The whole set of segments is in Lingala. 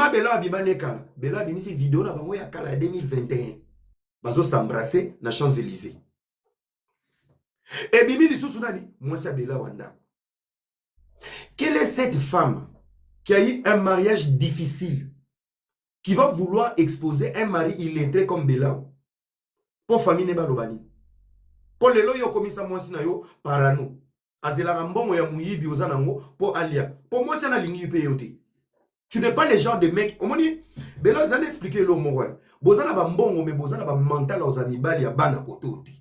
na Bella abimane kala. Bella abimisi vidéo na bango ya kala ya 2021. Bazo s'embrasser na Champs-Élysées. Et bimi lisusu nani? Moi ça Bella wanda. Quelle est cette femme qui a eu un mariage difficile, qui va vouloir exposer un mari illettré comme Bella pour famille ne balobani? Pour les loyaux comme ça moi sinayo parano. Azela mbongo ya muyibi ozanango pour alia. Pour moi c'est na lingi upeyote. Tu n'es pas le genre de mec. Omoni Bella zane expliquer lo mo ouais. Bozana ba mbongo mais bozana ba mental ozanibali ya bana kotote.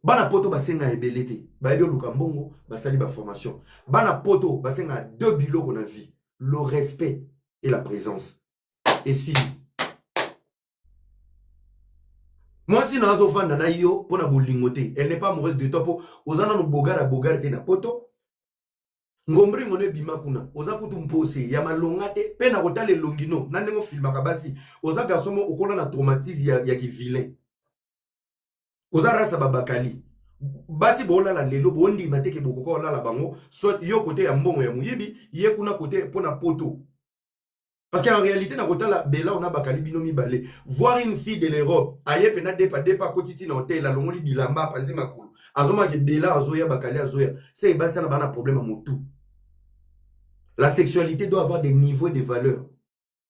Bana poto basenga ebelete. Ba ebi luka mbongo basali ba formation. Bana poto basenga deux biloko na vie, le respect et la présence. Et si moi si nazo fanda na yo pona bolingote, elle n'est pas amoureuse de toi po ozana no bogara te na poto. Ngombri ngone bima kuna oza kutu mpose ya malonga te pe na kotala longino na ndengo filmaka basi oza gasomo okola na traumatisme ya ki vilain. Oza rasa babakali basi bola la lelo bondi mateke bokoko la bango soit yo côté ya mbongo ya muyebi ye kuna côté pona poto. Parce qu'en réalité na kotala Bella on a bakali binomi balé voir une fille de l'Europe aye pena depa kotiti na hotel la longoli bilamba panzi makulu azoma ke Bella azoya bakali azoya c'est basi na bana problème à motu. La sexualité doit avoir des niveaux et des valeurs.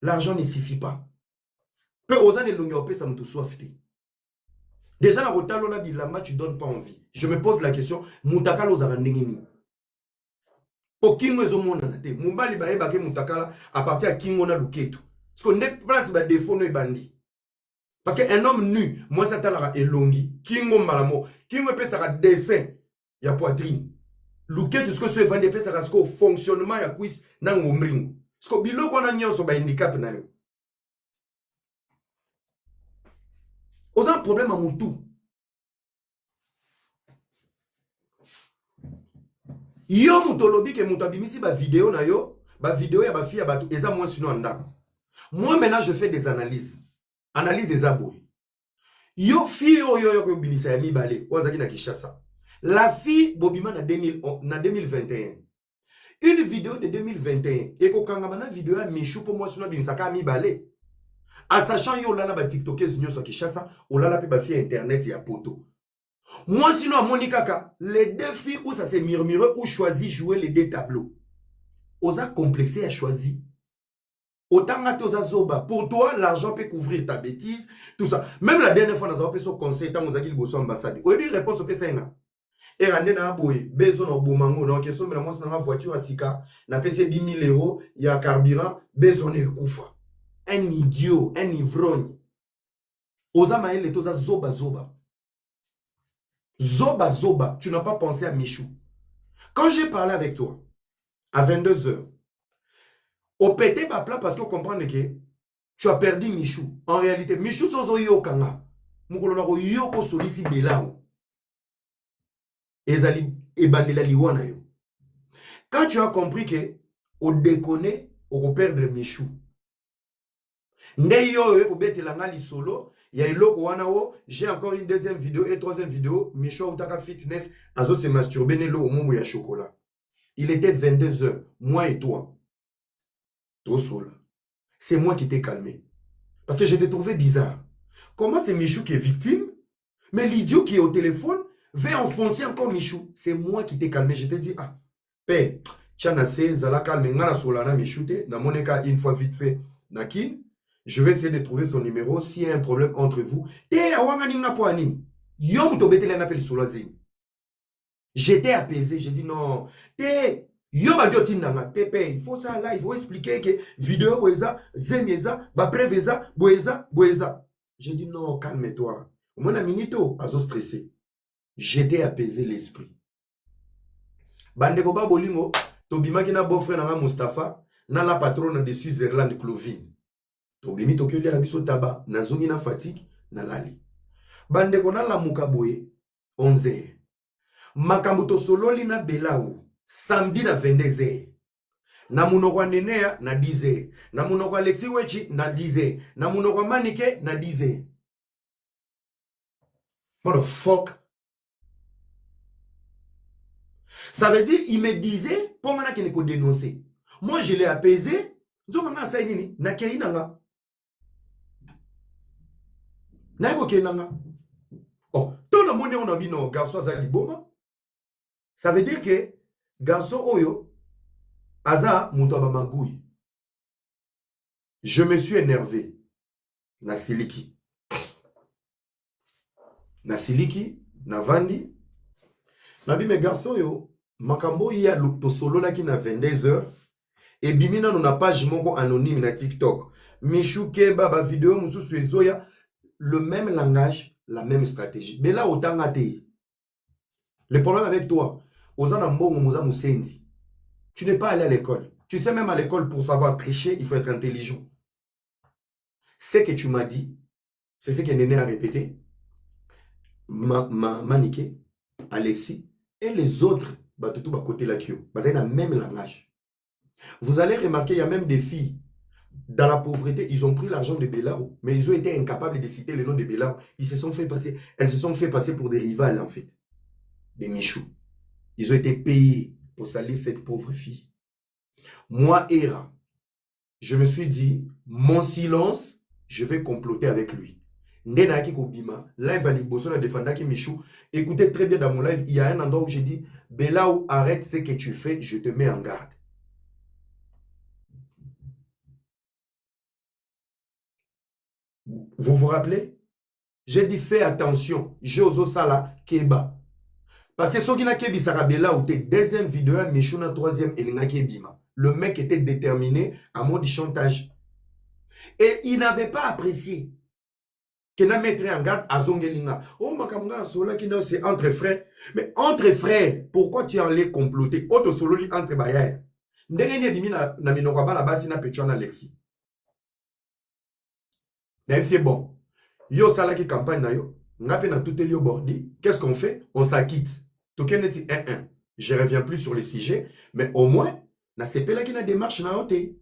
L'argent ne suffit pas. Peu osa ne longueur pe ça mutu soifté. Déjà, dans le bilamba, tu ne donnes pas envie. Je me pose la question, Moutakala aux arandengini. Pour qui nous sommes monanate, Mumbali bae bake Moutakala à partir de Kingo na Luketo. Parce qu'on n'est pas de défaut no bandi. Parce qu'un homme nu, moi ça t'a elongi, Kingo malamo, Kingo peut ça dessin, ya poitrine. Luketo ce que ce vende peut ça ko fonctionnement ya cuisse na ngomringo. Parce que bilo qu'on a nyonso ba handicap na yo. Vous avez un problème à mon tout. Yo mutolobi ke mutabimisi ba vidéo na yo, ba vidéo ya ba fille ya batu eza moi sinon andako. Moi maintenant je fais des analyses. Analyse eza boy. Yo fille yo ko bimisa ya mibale, ozaki na Kinshasa. La fille bobima na 2021. Une vidéo de 2021 et ko kanga bana vidéo ya Michou pour moi sinon bimisa ka mibale. En sachant yo lala ba tiktokers nyo so Kinshasa, o lala pe ba fille internet ya poto. Moi sinon à Monikaka, les deux filles où ça s'est murmuré ou choisi jouer les deux tableaux. Osa complexé a choisi. Autant à toza zoba. Pour toi, l'argent peut couvrir ta bêtise, tout ça. Même la dernière fois, nous avons fait ce conseil, tant nous avons dit le ambassade. Au début, réponse au PCN. Et randé na aboye, besoin au bomango, donc question mais moi c'est dans voiture à Sika, na PC 10 000 euros, il y a carburant, besoin de koufa. Un idiot, un ivrogne. Osa maël et toza zoba zoba. Zoba zoba, tu n'as pas pensé à Michou. Quand j'ai parlé avec toi, à 22 h, au pété ma plan parce qu'on comprend que tu as perdu Michou. En réalité, Michou sozo yo kanga. Moukolonako yo ko solisi belao. Ezali ebandela liwana yo. Quand tu as compris que au déconner, on perdre Michou. Nde yo ko betelanga li solo. Il y a j'ai encore une deuxième vidéo et troisième vidéo. Michou Outaka Fitness, Azo se masturber au moment ya chocolat. Il était 22 h, moi et toi. Toi seul. C'est moi qui t'ai calmé. Parce que je t'ai trouvé bizarre. Comment c'est Michou qui est victime? Mais l'idiot qui est au téléphone veut enfoncer encore Michou. C'est moi qui t'ai calmé. Je t'ai dit, ah, père, Tchanase, Zala calme, Ngana Solana Michou, na moneka une fois vite fait, Nakin. Je vais essayer de trouver son numéro. S'il y a un problème entre vous, j'étais apaisé. J'ai dit non. Il faut ça là. Il faut expliquer que vidéo boeza, zemieza, bapreveza, boeza, boeza. J'ai dit non, calme-toi. Mon aminito, azo stressé. J'étais apaisé l'esprit. Bandeko ba bolingo, tobimaki na beau-frère na Mustafa, na la patronne de Switzerland Clovine. Tobimi tokyo lia na biso taba na zongi na fatigue na lali. Bande kona la mukaboye 11 h. Makambo to sololi na Belau samedi na 22 h. Na munoko nenea na 10 h. Na munoko Alexis Wechi na 10 h. Na munoko Manike na 10 h. What the fuck? Ça veut dire il me disait pour moi qu'il ne dénoncer. Moi je l'ai apaisé. nzonga nga sai nini na kei nanga na ko kei nanga oh to na moni on a bino garçon za liboma ça veut dire que garçon oyo aza muto ba magui. Je me suis énervé na siliki na vandi na bi me garçon yo makambo ya to solo la ki na 22h et bimina na page moko anonyme na TikTok Michou Keba ba vidéo mususu ezoya le même langage, la même stratégie. Mais là autant até. Le problème avec toi, ozana mbongo moza musendi. Tu n'es pas allé à l'école. Tu sais même à l'école pour savoir tricher, il faut être intelligent. Ce que tu m'as dit, c'est ce que Néné a répété. Maniké, Alexis et les autres batutu ba côté la kio, basé dans le même langage. Vous allez remarquer, il y a même des filles dans la pauvreté, ils ont pris l'argent de Belao, mais ils ont été incapables de citer le nom de Belao. Elles se sont fait passer pour des rivales en fait, des Michou. Ils ont été payés pour salir cette pauvre fille. Moi, Hera, je me suis dit, mon silence, je vais comploter avec lui. Ndenaki Kobima, live à Liboso, la défendaki Michou. Écoutez très bien dans mon live, il y a un endroit où j'ai dit, Belao, arrête ce que tu fais, je te mets en garde. Vous vous rappelez? J'ai dit fais attention. Jozo Sala Keba. Parce que ceux qui n'a kebi Sarabella ou tes deuxième vidéo, Michouna troisième et n'a kebima. Le mec était déterminé à mode du chantage. Et il n'avait pas apprécié qu'il n'a mettre en garde à Zongelinga. Oh makamga sola qui c'est entre frères. Mais entre frères, pourquoi tu allais comploter? Auto solo entre bayer. Ndenge bimi na minokaba la basi na Petron Alexis. Même c'est bon. Yo salaki campagne na yo. Ngape na tout elio bordi. Qu'est-ce qu'on fait? On s'acquitte. Tokeneti 1-1. Je reviens plus sur le sujet, mais au moins, na sepela ki na démarche na ote. Et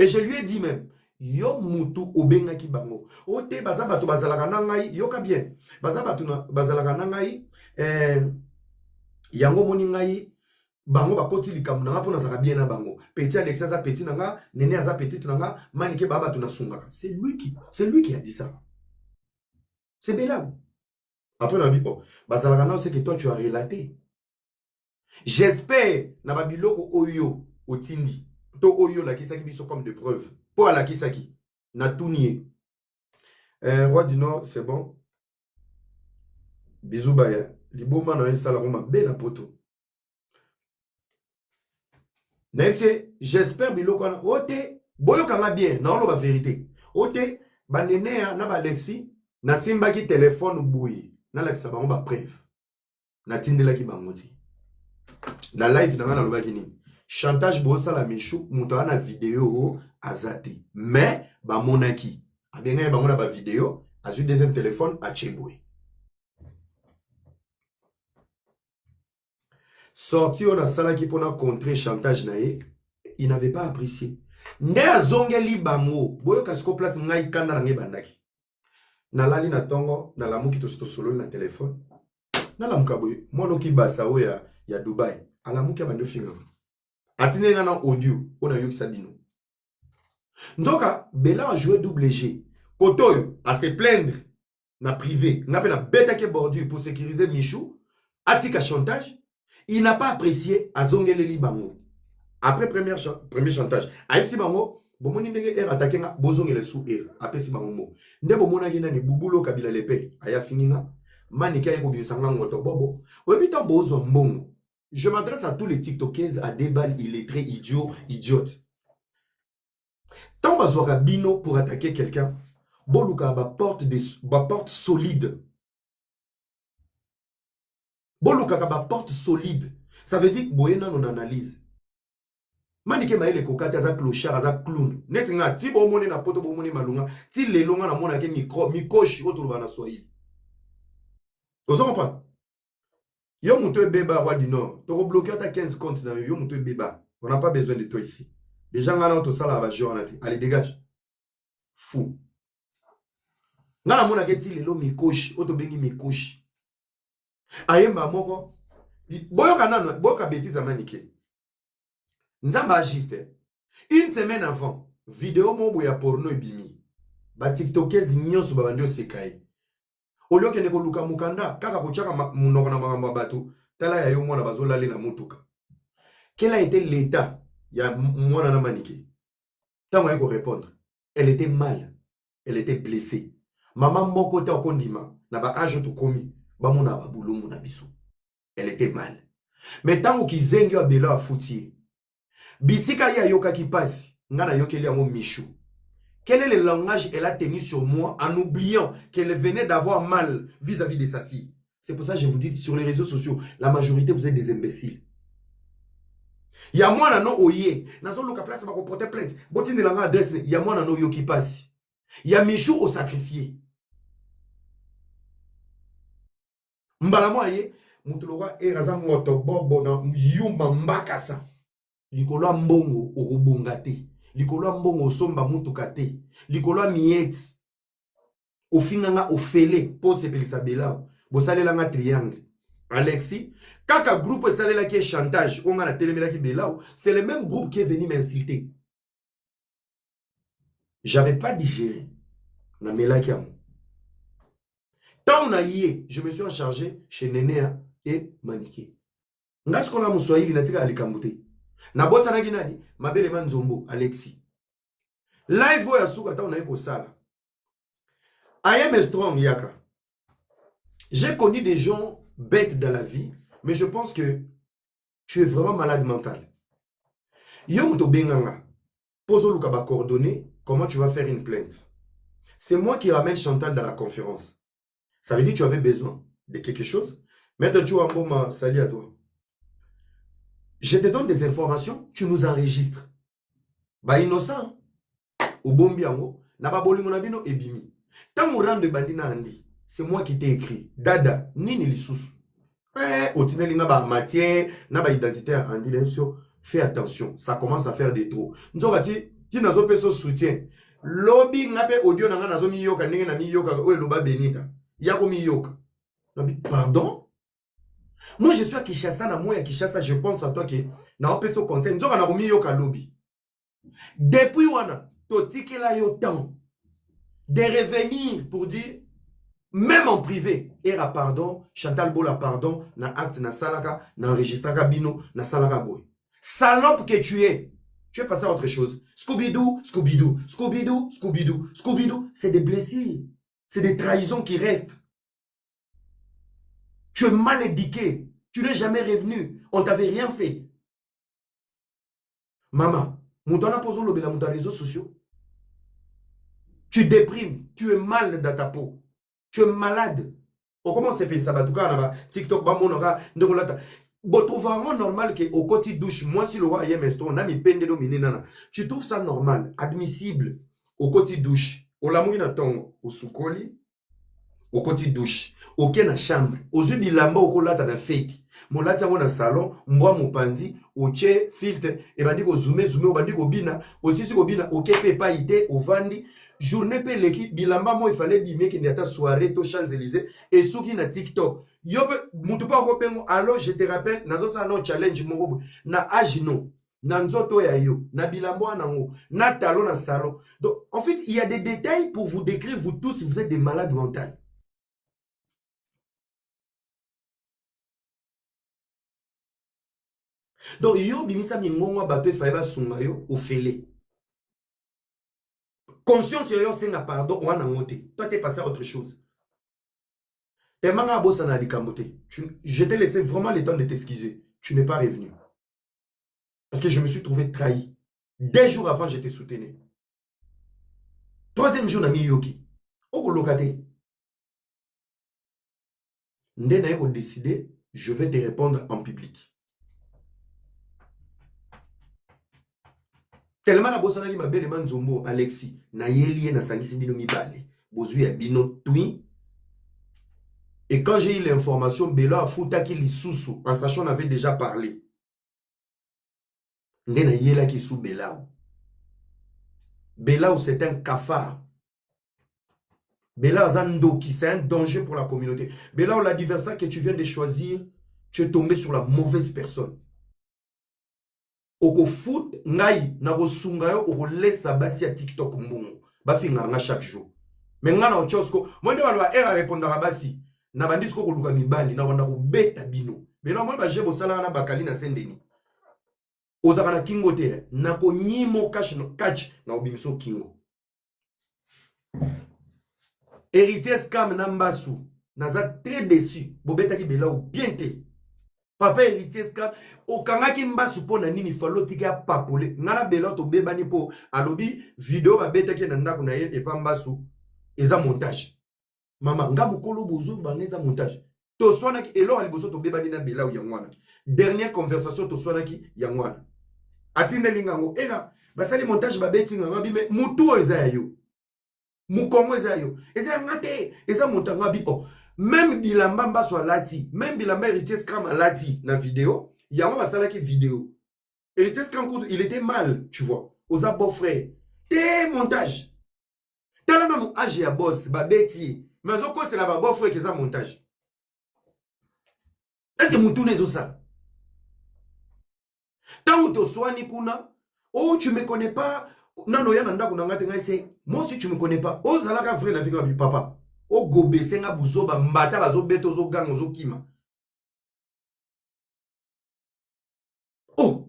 je lui ai dit même, yo mutu obenga ki bango. Ote baza bato bazalaka na ngai, yoka bien. Baza bato bazalaka na ngai, yango moni ngai, bango bakoti likambo nanga pona zaka bien na bango. Petit Alexis aza petit nanga, Néné aza petit nanga, manike baba tuna sungaka. C'est lui qui a dit ça. C'est Belao. Après on a dit oh, bazalaka c'est que toi tu as relaté. J'espère na babiloko oyo otindi. To oyo la kisaki biso comme de preuve. Pour la kisaki na tournier. Roi du Nord, c'est bon. Bisous baya. Liboma na sala roma be na poto. J'espère biloko na ote boyo kanga bien na olo ba vérité. Ote ba Néné na ba Alexis na simba ki téléphone boui na la bango ba preuve. Na tindela ki bango ti. La live na na loba kini. Chantage bosa la Michou muto na vidéo azati. Mais ba monaki. Abenga ba mona ba vidéo, azu deuxième téléphone a cheboui. Sorti on a sala qui pona contrer chantage nae, il n'avait pas apprécié. Nde azongeli bango, boyo kasiko place ngai kanda na ngai bandaki. Na lali na tongo, na lamuki to solo na téléphone. Na lamuka boyo, mono ki basa o ya Dubai. Alamuki bando finga. Atine na audio, on a yoki sabino. Nzoka, Bela a joué double G. Kotoyo a fait plaindre na privé, n'a pas na bêta ke bordure pour sécuriser Michou, atika chantage. Il n'a pas apprécié Azongeleli Bango. Après premier chantage, Aïsi Bango, bomoni ndenge er attaqué nga bozongele sous er, apesi bango mo. Nde bomona gina ni bubulo kabila lepe, aya finina, manika yeko bisanga ngoto bobo. Obita bozo mbongo. Je m'adresse à tous les TikTokers à des balles illettrés, idiotes. Tant bazouaka bino pour attaquer quelqu'un, boluka ba porte solide. Boluka ba porte solide. Ça veut dire que boyena non analyse. Manike maele kokati aza clochard aza clown. Netinga ti bomone na poto bomone malunga. Ti lelonga na mona ke mikoshi otuluba na Swahili. Vous comprenez? Yo muto beba roi du Nord. Toko bloquer ta 15 comptes dans yo muto beba. On n'a pas besoin de toi ici. Les gens ngana to sala ba journée. Allez dégage. Fou. Ngana mona ke ti lelo mikoshi otobengi mikoshi. Ayemba moko boyoka nano boyoka bêtise manike. Nzamba agiste. Une semaine avant, vidéo mobo ya porno ebimi. Ba tiktokers nyonso babandi osekai. Olio kende koluka mukanda, kaka kochaka munoko na makambo bato, tala ya yo mwana bazolale na mutuka. Quel a été l'état ya mwana na manike? Tant qu'on répondre, elle était mal, elle était blessée. Maman moko ta okondima, na ba âge to komi, ba mona ba bulumu na biso. Elle était mal. Mais tant ki zengi wa bela afuti. Bisika ya yoka ki passe, ngana yokeli yango michou. Quel est le langage elle a tenu sur moi en oubliant qu'elle venait d'avoir mal vis-à-vis de sa fille? C'est pour ça que je vous dis, sur les réseaux sociaux, la majorité, vous êtes des imbéciles. Il y a moi non oye. Nazo luka place va porter plainte. Boti ne langa adresse, il y a moi non yo qui passe. Il y a Michou au sacrifié. Mbala moi ye, mutulwa e raza moto bobo na yumba mbakasa. Likolo mbongo okubongate. Likolo mbongo somba mutuka te. Likolo mieti. Ofinganga ofele po sepelisa belao. Bosalela nga triangle. Alexis, kaka groupe salela qui est chantage, on a la télé qui belao, c'est le même groupe qui est venu m'insulter. J'avais pas digéré. Na melakiam. Tant on a yé, je me suis en chargé chez Nenea et Maniké. Ngas qu'on a mon soyili na tika alikamboute. Na bossa na ginani, ma belle man Zombo, Alexis. Live voya souka ta on a eu pour ça. I am strong yaka. J'ai connu des gens bêtes dans la vie, mais je pense que tu es vraiment malade mental. Yom to benganga. Poso luka ba coordonnées, comment tu vas faire une plainte. C'est moi qui ramène Chantal dans la conférence. Ça veut dire que tu avais besoin de quelque chose. Maintenant, tu as un bon salut à toi. Je te donne des informations, tu nous enregistres. Bah innocent. Au bombiango, na ba bolingo na bino ebimi. Tant mon rang de bandina andi, c'est moi qui t'ai écrit. Dada, nini lisusu. Otineli na ba matière, na ba identité andi lenso. Fais attention, ça commence à faire des trous. Nzokati, ti nazo peso soutien. Lobby ngape audio nanga nazo miyoka ndenge na miyoka o loba benita. Yako miyoka. Pardon? Moi je suis à Kinshasa na moi à Kinshasa, je pense à toi que na peso conseil nzoka na miyoka lobby. Depuis wana to tikela yo temps de revenir pour dire même en privé, era pardon, Chantal Bola pardon, na acte na salaka, na enregistraka bino, na salaka boy. Salope que tu es passé à autre chose. Scooby-Doo, Scooby-Doo, Scooby-Doo, Scooby-Doo, Scooby-Doo, c'est des blessures. C'est des trahisons qui restent. Tu es mal éduqué. Tu n'es jamais revenu. On t'avait rien fait. Maman, moutona poso lobela mouta réseaux sociaux. Tu déprimes. Tu es mal dans ta peau. Tu es malade. On commence à payer ça. TikTok, bon, trouve vraiment normal qu'au côté douche, moi si le roi y a on a mis peine de dominer. Tu trouves ça normal, admissible, au côté douche, au lamouina tongo, au soukoli, au côté douche, au na chambre, aux yeux bilamba au kolata na fête, mon lata na salon, moi mon panzi, au tché, filtre, et bandi ko zoomé, au bandi ko bina, aussi si ko bina, au kepe pa ité, au vandi, journée pe l'équipe, bilamba moi il fallait bimer qu'il y a ta soirée, to Champs-Élysées, et souki na TikTok. Yobe mutupa ropengo alors je te rappelle nazo sa no challenge mongo na agino na nzoto ya yo na bilambo nango na talon na salon. Donc en fait il y a des détails pour vous décrire vous tous si vous êtes des malades mentaux. Donc yo bimisa mingongo bato faiba sunga yo ofele. Conscience yo senga pardon wana ngote. Toi t'es passé à autre chose. Je t'ai laissé vraiment le temps de t'excuser. Tu n'es pas revenu. Parce que je me suis trouvé trahi. 2 jours avant, je t'ai soutenu. 3e jour, Nami Yoki. Au locate. Ndena a décidé, je vais te répondre en public. Tellement la bossa qui m'a belle man Zombo, Alexis, na yeli na sangisi bino mibale. Bozui ya bino tui. Et quand j'ai eu l'information, Bela a fouta qui l'issoussou, en sachant qu'on avait déjà parlé. Ndena yela qui sous Belao. Belao, c'est un cafard. Belao, c'est un danger pour la communauté. Belao, l'adversaire que tu viens de choisir, tu es tombé sur la mauvaise personne. oko foot ngai na kosunga yo oko lesa basi ya TikTok mbongo bafinga nga chaque jour mais nga na ochosko monde balwa era répondra basi na bandisi ko koluka mibali na banda ko beta bino bino mo ba jebo sala na bakali na sendeni ozaka na kingo te na ko nyimo catch na obimiso kingo héritier scam na mbasu naza très déçu bobeta ki bela ou bien te papa héritier scam okangaki mbasu po na nini falo tika ya papole ngana bela to bebani po alobi video ba beta ki na ndako na ye e pa mbasu eza montage mama nga mukolo bozo baneza montage to swana ki elo aliboso to bebani na bela ou yangwana dernière conversation to swana ki yangwana atinde lingango ega basali montage ba beti nga bime mutu eza ya yo mukongo eza yo eza ngate eza montanga bi oh même bilamba mbaso alati même bilamba héritier scram alati na vidéo yango basalaki vidéo héritier scram il était mal tu vois oza beau frère te montage tala na mu age ya boss ba beti mais ozoko c'est la ba beau frère qui eza montage est-ce que mutu nezo ça tant to swani kuna oh tu me connais pas nano ya nanda kuna ngate ngai moi si tu me connais pas ozalaka vrai na vie na papa o gobese nga buzoba mbata bazo beto zo gang zo kima oh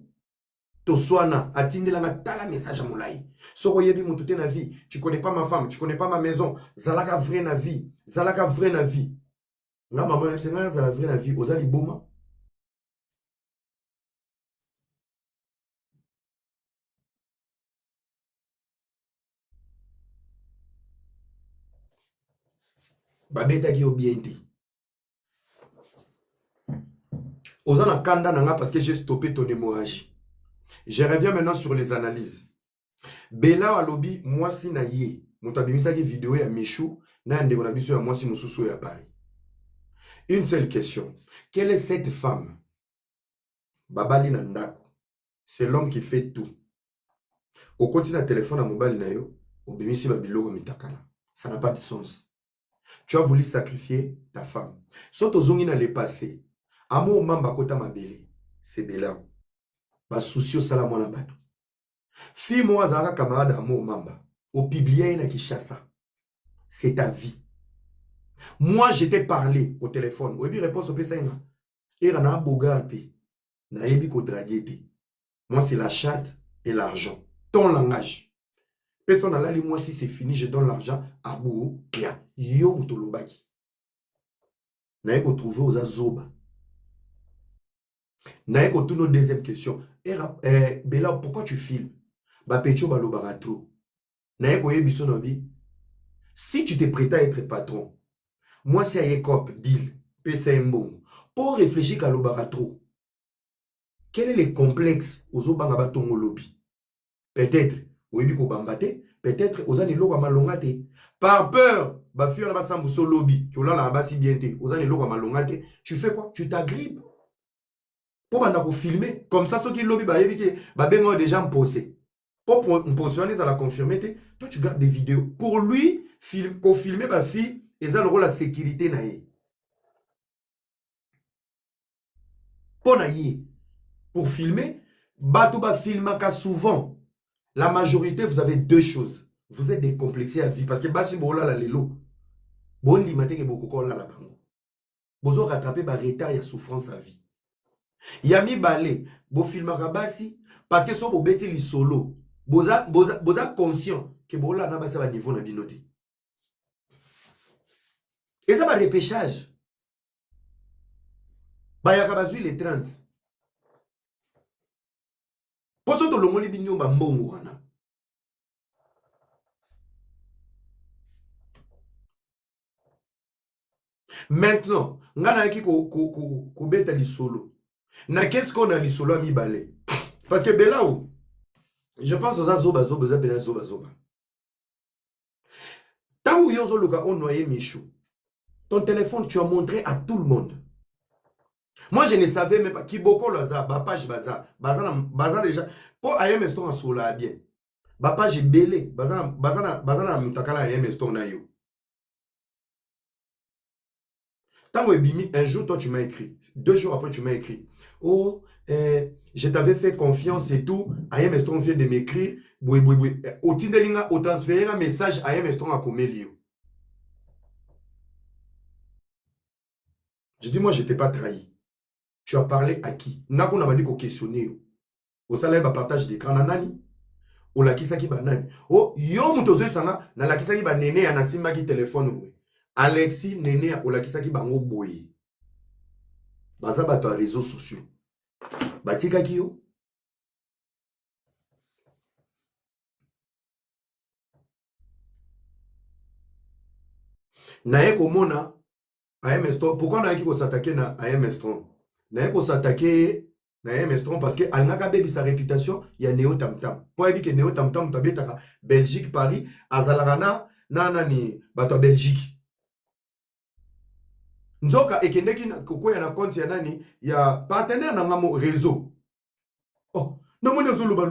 to swana atindela na tala message à molai soko yebi mutu te na vie tu connais pas ma femme tu connais pas ma maison zalaka vrai na vie nga maman c'est nga zala vrai na vie ozali boma babetaki yo bien te oza na kanda nanga parce que j'ai stoppé ton hémorragie. Je reviens maintenant sur les analyses. Bela alobi mwasi na ye moto abimisaki vidéo ya Michou na ndeko na biso ya mwasi mosusu ya Paris. Une seule question, quelle est cette femme? Babali na ndako. C'est l'homme qui fait tout. Au continue na téléphone à mobile na yo, obimisi ba biloko mitakala. Ça n'a pas de sens. Tu as voulu sacrifier ta femme. Soto zongi na le passé. Amo mamba kota mabele. C'est Bela. Ba souci au salamo na bato. Fille moi zara camarade amo mamba. Au publié na Kinshasa. C'est ta vie. Moi je t'ai parlé au téléphone. Obi réponse au PSA. Et rana bogarte. Na ebi ko draguer. Moi c'est la chatte et l'argent. Ton langage. Personne n'a moi si c'est fini, je donne l'argent à Bou. Yo mutolobaki. Na eko trouver aux azoba. Na eko tout nos deuxième question. Bela, pourquoi tu filmes? Ba pecho balo baratro. Na eko yebiso nobi. Si tu t'es prêt à être patron, moi c'est Ayekop, deal, PCA Mbongo. Pour réfléchir à l'obaratro. Quel est le complexe aux obanga batongo lobby? Peut-être oyebi ko bambate, peut-être ozani loko malongate. Par peur, ba fio na basambu so lobby, ki olala basi bien te, ozani loko malongate, tu fais quoi? Tu t'agrippes. Pour banda ko filmer, comme ça ceux qui lobby ba yebi ke ba bengo déjà m'posé. Pour m'positionner ça la confirmer te, toi tu gardes des vidéos. Pour lui, ko filmer ba fille, et ça le rôle la sécurité na ye. Pour na ye. Pour filmer, bato ba filmaka souvent. La majorité, vous avez deux choses. Vous êtes décomplexés à vie. Parce que basi bola la lelo. Bon limate ke boko kola la bango. Bozo rattraper ba retard ya souffrance à vie. Yami balé, bo filmaka basi parce que so bo beti li solo. Boza conscient que bola na basi ba niveau na binote. Et ça ba repêchage. Ba yakabazu les 30. Poso to longoli binyo ba mbongo wana. Maintenant, ngana yaki ko beta li solo. Na qu'est-ce qu'on a li solo a mi balé? Parce que Belao, je pense aux azoba zoba. Tant où yozo loka on noyé Michou. Ton téléphone, tu as montré à tout le monde. Moi, je ne savais même pas qui boko laza, ba page baza déjà. Pour ayem eston a sola bien. Ba page belé, bazana mutakala ayem eston na yo. Tant que bimi, un jour, toi, tu m'as écrit. 2 jours après, tu m'as écrit. Oh, je t'avais fait confiance et tout. Ayem Estron vient de m'écrire. Au Tindelinga, au transférer un message, Ayem Estron a commis l'io. Je dis, moi, je t'ai pas trahi. Tu as parlé à qui? Nako n'a pas dit qu'on questionné. Au salaire, partage d'écran, nanani. Au lakisaki banani. Oh, yo mutozo sanga, na lakisaki ba nene ya nasimba ki téléphone. Alexis nene au lakisaki bango boye. Baza bato a réseaux sociaux. Batika kiyo. Naye komona AM Strong. Pourquoi naye ki ko s'attaquer na AM Strong? Naye ko s'attaquer na AM Strong parce que alnaka baby sa réputation ya Neo Tam Tam. Pour dire que Neo Tam Tam tabetaka Belgique Paris azalagana na nani bato Belgique. Nzoka ekendeki kokoya na compte ya nani ya partenaire na ngamo réseau. Oh, na mona zo luba.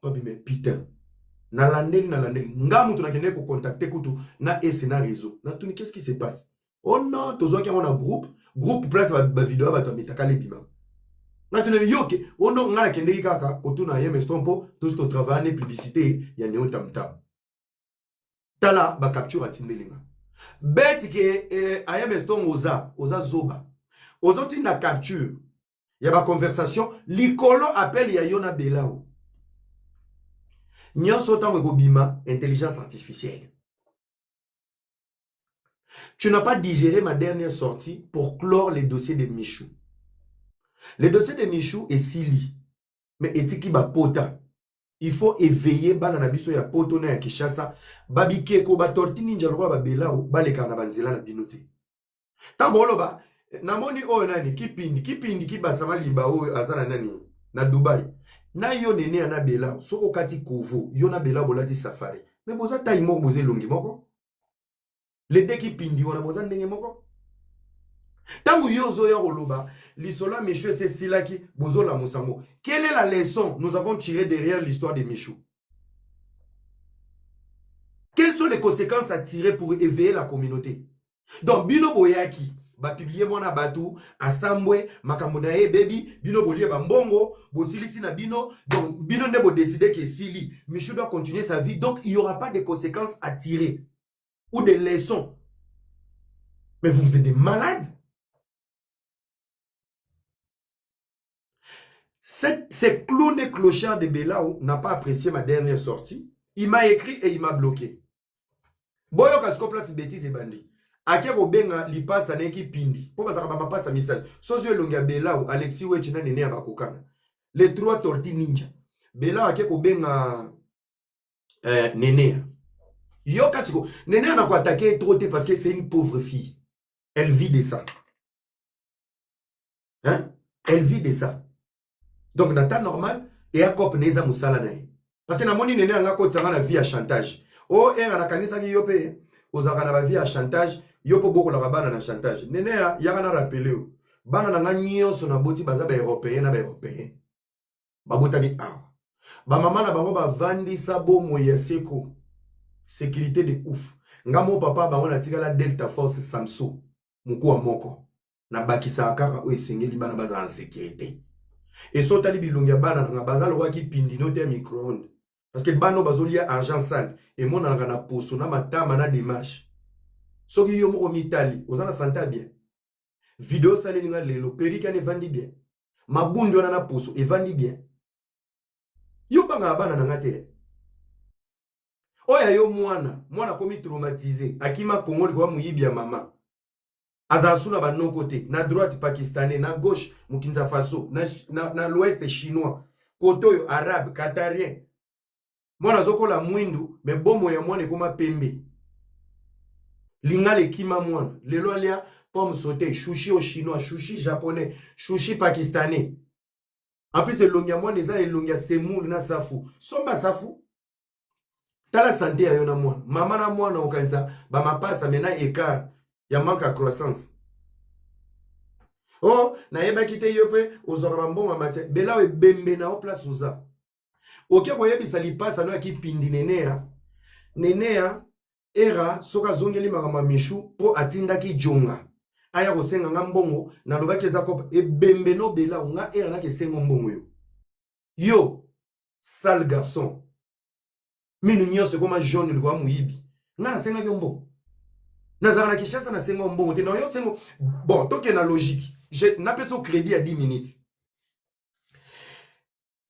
Papi mais putain. Na landeli. Ngamu tunakende ko contacter kutu na ese na réseau. Na tuni qu'est-ce qui se passe? Oh non, tozo ki on a groupe place ba vidéo ba tamitaka le bima. Na tuni yoke, oh non ngala kende kaka kotuna yeme stompo tout ce travail publicité ya Neo Tam Tam. Tala ba capture a Tindelinga. Bet que Ayem Estron oza zoba. Ozoti na capture. Ya ba conversation. Likolo appelle ya Yona Belao. Nyon sotan weko bima intelligence artificielle. Tu n'as pas digéré ma dernière sortie pour clore les dossiers de Michou. Les dossiers de Michou est Sili. Mais etiki ba pota. Il faut éveiller bana na biso ya poto na ya Kishasa. Babike ko ba torti ninja lwa ba belao baleka na banzela na binote. Tambolo ba namoni oyo nani kipindi kibasama liba oyo azana nani na Dubai. Na yo nene na belao soko kati kovo yo na belao bolati safari. Mais boza taimo boze longi moko. Le deki pindi wana boza ndenge moko. Tangu yo zo ya roloba l'histoire Michou c'est silaki bozo la musango. Quelle est la leçon nous avons tiré derrière l'histoire de Michou? Quelles sont les conséquences à tirer pour éveiller la communauté? Donc bino boyaki ba publier mona batu asambwe makamunaye baby bino bolie ba mbongo bosilisi na bino donc bino ne bo décider que Sili Michou doit continuer sa vie, donc il y aura pas de conséquences à tirer ou des leçons. Mais vous êtes des malades. Ce clown et clochard de Belao n'a pas apprécié ma dernière sortie. Il m'a écrit et il m'a bloqué. Boyo kasko place bêtise et bandit. Ake Robenga li passe à neki pindi. Pour ça ma passe à message. Sozio longa Belao Alexis Wechina nene à bakokana. Les trois tortilles ninja. Belao ake Robenga nene. Yo kasiko nene na ko attaquer trop parce que c'est une pauvre fille. Elle vit de ça. Hein? Elle vit de ça. Donc, dans temps normal, et à cop neza musala nae. Parce que na moni nene anga ko tsanga na vie à chantage. Oh, na kanisa ki yope, ozaka na vie à chantage, yopo boko la bana na chantage. Nene ya na rappeler o. Bana na nyonso na boti baza ba européen na ba européen. Babota bi ah. Ba mama na bango ba vandi sabo moya seko. Sécurité de ouf. Ngamo papa bango na tika la Delta Force Samso. Muko wa moko. Na bakisa kaka o esengeli bana baza en sécurité. Et so tali bilongia bana nga bazalo waki pindi no te micro-ondes parce que bano bazolia argent sale et mon nga na poso na matama na démarche soki yo mo mitali ozana santa bien vidéo sale nga lelo perika ne vandi bien mabundo na poso e vandi bien yo banga bana na ngate oya yo mwana komi traumatisé akima Congo kwa muyibi ya mama Azasuna ba non côté, na droite pakistanais, na gauche Mukinza Faso, na l'ouest chinois, koto arabe, qatarien. Mwana zoko la mwindu, me bomo ya mwana koma pembe. Linga le kima mwana, lelo alia pomme sautée, sushi au chinois, sushi japonais, sushi pakistanais. En plus elongia mwana eza elongia semoule na safu. Somba safu. Tala santé ya yona mwana. Mama na mwana okanisa ba mapasa mena écart. Ya manque à croissance. Oh, na yeba kite yope, ozora mbongo matière. Bela we bembe na o place oza. Oke ko yebi sali pasa no ki pindi nenea. Nenea era soka zongeli makama Michou po atinda ki jonga. aya kosenga nga mbongo na lobaki eza kopa ebembe no bela nga era na kesenga mbongo yo. Yo sale garçon. Minu nyonso koma jaune lwa muyibi. Nga na senga yo mbongo. Nazara na Kinshasa na senga mbongo te na yo sengo. Bon, toke na logique. Je n'appelle ça crédit à 10 minutes.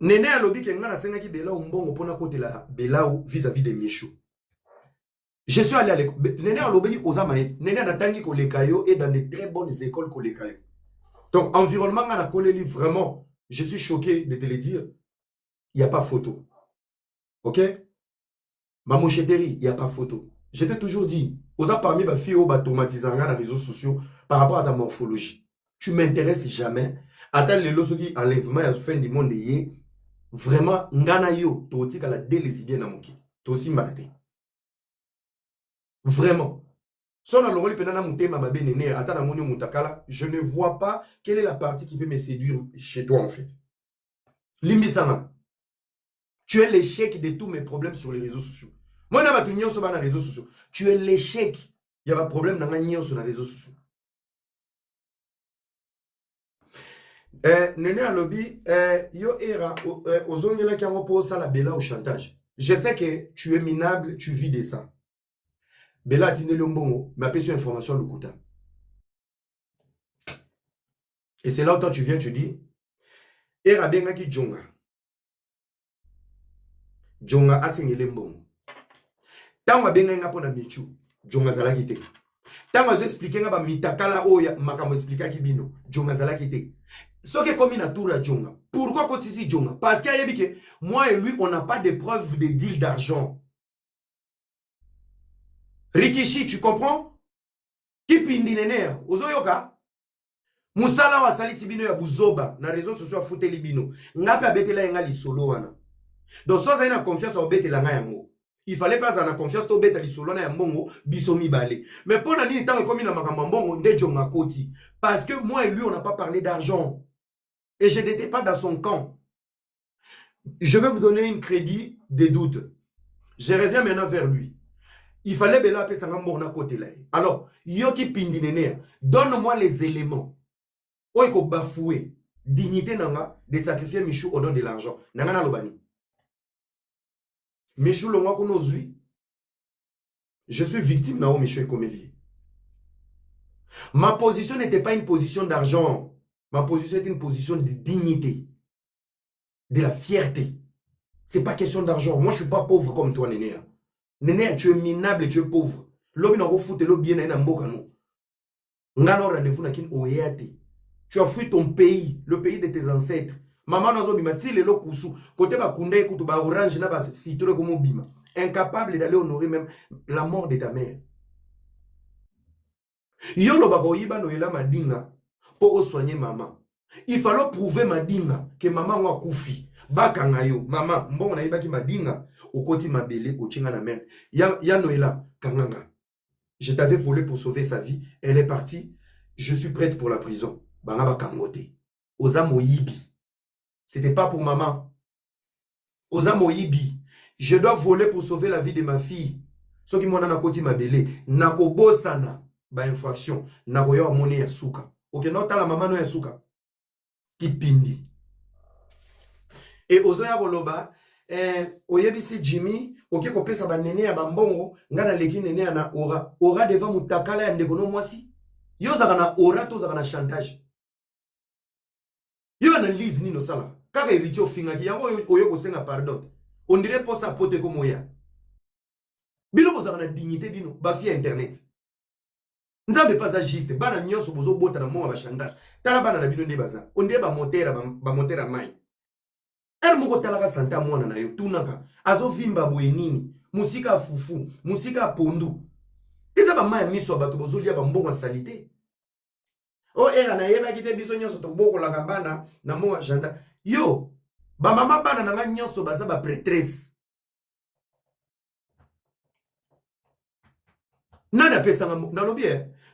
Nene alobi ke nga na senga ki bela mbongo pona kote la bela vis-à-vis de Michou. Je suis allé à l'école. Nene alobi ozamae. Nene natangi ko lekayo et dans de très bonnes écoles ko lekayo. Donc environnement nga na koleli vraiment, je suis choqué de te le dire. Il n'y a pas photo. OK? Maman chérie, il n'y a pas photo. Je t'ai toujours dit, aux parmi ma fille au traumatisant dans les réseaux sociaux par rapport à ta morphologie. Tu m'intéresses jamais. Attends les lois qui enlèvement à la fin du monde est vraiment ngana yo to tika la délésibien na moki. To aussi malade. Vraiment. Son alongoli penana mutema mabenene ata na monyo mutakala, je ne vois pas quelle est la partie qui peut me séduire chez toi en fait. Limbi sama. Tu es l'échec de tous mes problèmes sur les réseaux sociaux. Moi, je suis sur les réseaux sociaux. Tu es l'échec. Il y a un problème dans les réseaux sociaux. Nene alobi, yo era, ozongela ki ango po sala bela au chantage. Je sais que tu es minable, tu vis de ça. Bela atine le mbongo, m'a payé sur information le kouta. Et c'est là où toi tu viens, tu dis, era benga ki jonga. Jonga asengele mbongo. Tango benga nga pona michu, jonga zala kite. Tango zo expliquer nga ba mitakala oya makamo expliquer ki bino, jonga zala kite. Ce qui est comme une tour à jonga. Pourquoi continue jonga? Parce qu'il y a que moi et lui on n'a pas de preuves de deal d'argent. Rikishi, tu comprends? Qui pindinene ozoyoka? Musala wa salisi bino ya buzoba na réseaux sociaux foute libino. Ngape abetela nga li solo wana. Donc, soit vous avez confiance au bête la yango. Il fallait pas avoir confiance au bête li solo na yambongo bisomi balé. Mais pour la ligne tant comme il a makambongo nde jonga koti. Parce que moi et lui on n'a pas parlé d'argent. Et je n'étais pas dans son camp. Je vais vous donner une crédit des doutes. Je reviens maintenant vers lui. Il fallait bela appeler sangambo na côté là. Alors, yoki pindinene, donne-moi les éléments. Oiko bafoué dignité nanga de sacrifier Michou au don de l'argent. Nanga na lobani. Michou le mwako nozui. Je suis victime nao Michou et Comélie. Ma position n'était pas une position d'argent. Ma position était une position de dignité. De la fierté. C'est pas question d'argent. Moi je suis pas pauvre comme toi Néné. Néné, tu es minable et tu es pauvre. Lobi na refoute lo bien na mboka no. Ngana rendez-vous na kin oyate. Tu as fui ton pays, le pays de tes ancêtres. Maman nazo bima ti le lokusu. Côté ba kunda ekutu ba orange na ba citron comme bima. Incapable d'aller honorer même la mort de ta mère. Yolo ba koyiba no ela madinga pour soigner maman. Il fallait prouver madinga que maman wa kufi. Bakanga yo, maman, mbongo na yibaki madinga. Okoti mabele, ochinga na merde. Ya Noëlla, Kanganga. Je t'avais volé pour sauver sa vie. Elle est partie. Je suis prête pour la prison. Bangaba Kangote. Oza Moyibi. C'était pas pour maman. Oza Moyibi. Je dois voler pour sauver la vie de ma fille. Ce qui m'en a koti mabele. Nako bosana. Ba infraction. Nako yo amone yasuka. Ok, non, ta la maman no yasuka. Qui pindi. Et ozoya boloba. Oyebisi Jimmy oke kopesa ba nene ya bambongo ngana leki nene ya na aura devant mutakala ya ndeko no mwasi yo zaka na aura to zaka na chantage yo na lise nino sala kaka ebiti ofinga ki yango oyo kosenga pardon on dirait pour sa pote comme oya bino bozaka na dignité bino ba fi internet nzambe pas juste bana nyonso bozo bota na monga ba chantage tala bana na bino nde baza on dirait ba motera mai. Elle moko talaka santa mwana na yo tunaka azo vimba boye nini musika fufu musika pondu eza ba maya miso bato bozolia ba mbongo salite o era na yeba kite biso nyonso to boko la bana na monga janta yo ba mama bana na nga nyonso baza ba prêtresse nana pesa na lobi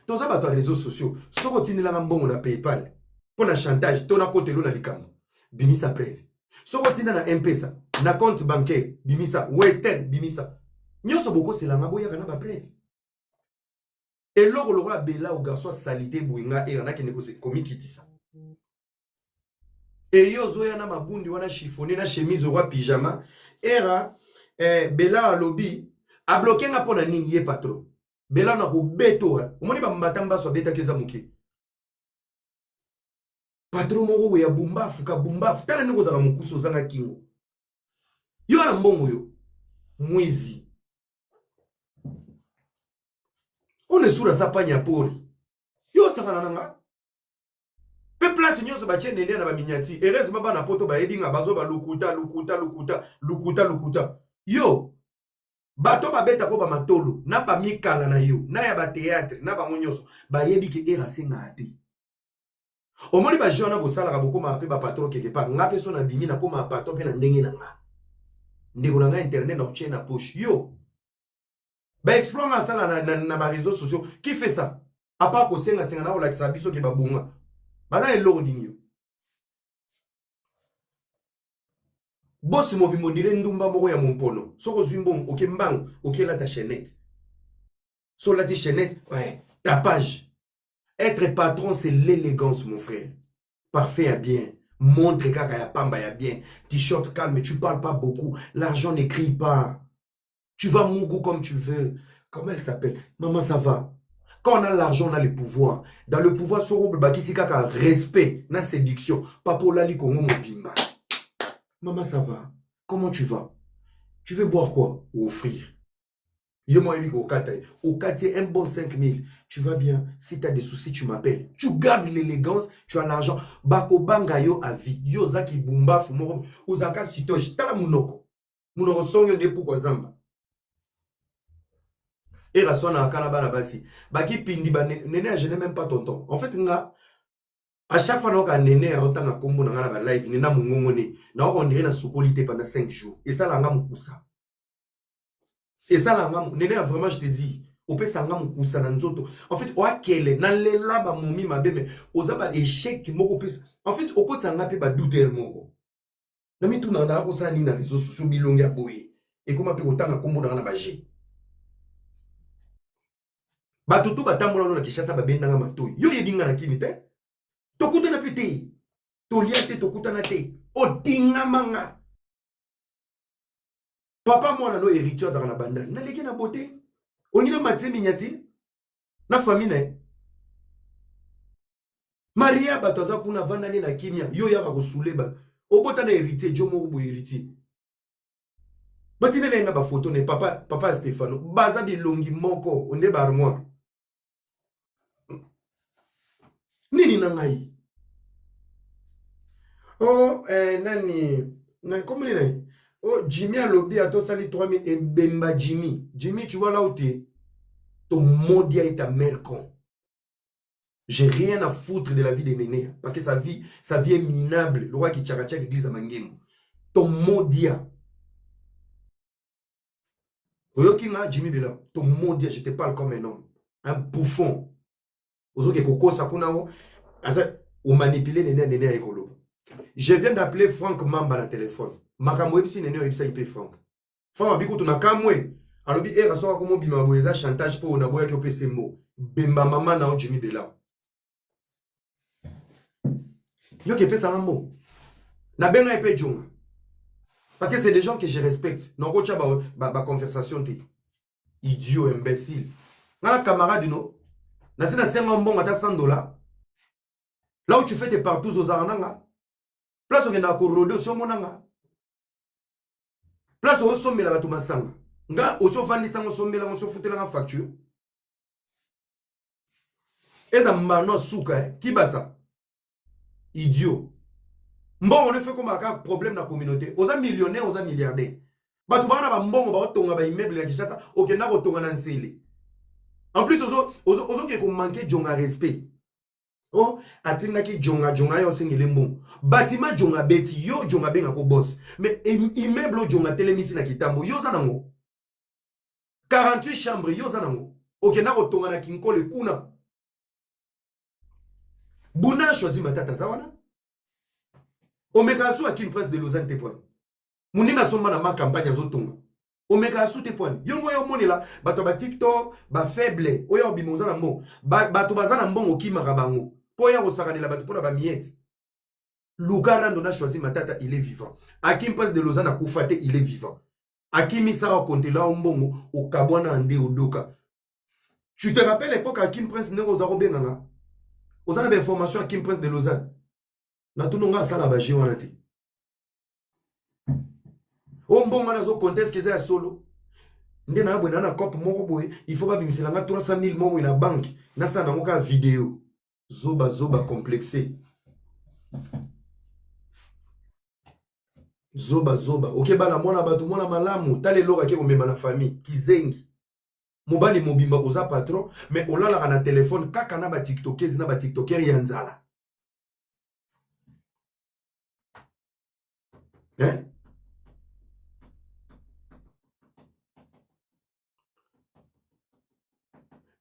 toza bato réseaux sociaux soko tinela nga mbongo na PayPal pona chantage to na kotelo na likambo bimisa preuve. Soko tina na M-Pesa, na compte bancaire, bimisa, Western, bimisa. Nyoso boko selanga boya kana ba preuve. Et lors où la bella au garçon salité bouinga et on a qui négocie comme kitisa. Et yo zoya na mabundi wana chiffonné na chemise roi pyjama era bella à lobby a bloqué nga pona nini ye patron. Bella na ko beto omoni ba mbatamba so beta keza muki. Patron moko ya bumbafu ka bumbafu tala niko za mukuso zanga kingo. Yo na mbongo yo mwizi. On est sur la sapanya pori. Yo sakana nanga. Pe place nyonso ba chene na ba minyati. Heureusement ba na poto ba ebinga bazo ba lukuta. Yo bato ba beta ko ba matolo na ba mikala na yo na ya ba théâtre na ba nyonso ba yebi ke era senga ate. Omoni ba jona bo sala ka boko ma pe ba patron quelque part. Nga pe so na bimi na ko ma patron pe na ndenge na nga. Ndeko na nga internet na chena poche. Yo ba explore ça na ba réseaux sociaux. Qui fait ça? À part ko senga na o la biso ke ba bonga. Baza eloko nini yo. Boss mobimbo ndire ndumba moko ya mompono. Soko zwimbong oke mbang oke la ta chaînette. So la ta chaînette, ouais, ta page. Être patron c'est l'élégance mon frère. Parfait à bien. Montre kaka ya pamba ya bien. T-shirt calme, tu parles pas beaucoup. L'argent n'écrit pas. Tu vas mougou comme tu veux. Comment elle s'appelle? Maman, ça va. Quand on a l'argent, on a le pouvoir. Dans le pouvoir, Sorobo Bakisi Kaka, respect, na séduction. Papa Lali Kongo Mobimba. Maman, ça va. Comment tu vas? Tu veux boire quoi? Ou offrir? Il est au Kataï. Au Kataï, un bon 5000. Tu vas bien? Si tu as des soucis, tu m'appelles. Tu gardes l'élégance, tu as l'argent. Bako Bangayo à vie. Yo Zaki Bumba Fumoro. Ozaka Sitoji. Tala Munoko. Munoko Sonyo de Pouko Zamba. Et la soie na kanaba na basi. Baki pindi ba nene je n'ai même pas tonton. En fait nga à chaque fois que nene a autant na kombo na ngana ba live nena mungongo ne na on dirait na sokolité pendant 5 jours. Et ça la nga mukusa. Et ça la nga nene vraiment je te dis au pe sanga mukusa na nzoto. En fait o akele na lela ba momi mabe mais oza ba échec moko pe. En fait o ko tsanga pe ba douter moko. Na mi tuna na ko sa ni na réseaux sociaux bilongi ya boye. Et comment pe otanga kombo na ngana ba G. Batutu batambola na Kishasa babendanga matoyi. Yo yebinga na kini te. Tokuta na pete. Toliate tokuta na te. Otinga manga. Papa mwana no héritier azaka na bandali. Na leki na beauté. Ongina matsembi nyati. Na famille. Maria batoza kuna vandani na kimia. Yo yaka kosule ba. Obota na héritier jomo bo héritier. Batine lenga ba photo ne papa Stefano. Baza bilongi moko onde ba armoire. Nini nangai? Oh, nani? Comment il est? Oh, Jimmy a lobby à toi, sali 3000 et Bemba Jimmy. Jimmy, tu vois là où tu es? Ton modia est ta mère con. J'ai rien à foutre de la vie des nénés. Parce que sa vie est minable. Le roi qui tchakachak l'église à Mangemo. Ton modia. Oyokima, Jimmy Bela. Ton modia, je te parle comme un homme. Un bouffon. Ozoke koko sakunao. Ou manipuler néné à écolo. Je viens d'appeler Franck Mamba na téléphone. Makambo ebisi néné ebisa ipe Franck. Franck abiko tuna kamwe. Alobi era soka komo bima boeza chantage po na boya ki opese mo. Bemba mama na Jimmy Bela. Yo ke pesa mamo. Na benga ipe jonga. Parce que c'est des gens que je respecte. Non ko tia ba conversation te. Idiot imbécile. Ngala camarade no. Na sina 50 mbongo ata $100. Là où tu fais tes partous aux arananga. Place où il y a un corrodé sur mon anga. Place où il y a un sommet là-bas. Nga oso fandi sango sombe la oso fouté la facture. Et ça mano souka qui basa. Idiot. Bon on ne fait comme un problème dans la communauté. Osa millionnaire, osa milliardaire. Batu bana ba mbongo ba otonga ba immeuble ya Kinshasa, okenda ko tonga na nsele. En plus ozo ke ko manquer jonga respect. Oh, atinga ki jonga yo sengele mbongo. Bâtiment jonga beti yo jonga benga ko boss. Mais immeuble jonga telemisi na kitambo yo za nango. 48 chambres yo za nango. Okenda ko tonga na kinkole kuna. Buna choisi matata zawana. Omekasu a kin presse de Lausanne te point. Muninga somba na ma campagne zo tonga. omeka sute point yongo yo monela bato ba TikTok ba faible oya obimoza na mbongo bato bazana mbongo kimaka bango po ya kosakanela bato pona ba miette Lugara Ndona choisi Matata, il est vivant. Akim Prince de Lausanne a Koufate, il est vivant. Akim Issa a compté là au Mbongo, au Kabwana Ande, au Doka. Tu te rappelles l'époque Akim Prince Nero Zaro Benanga? Aux avez information Akim Prince de Lausanne. Natunonga Sala Baji Wanati. Au Mbongo Nazo conteste qu'ils aient solo. Ndena abona na cop moko boy, il faut pas bimsela nga 300 000 momo na banque. Nasa na moka vidéo. Zoba complexé. Zoba. Ok, bana mwana batu mwana malamu. Tale loka ke komema na famille. Kizengi. Mobali mobimba oza patron. Mais olala na téléphone. Kaka na ba tiktokers na ba tiktoker yanzala. Hein?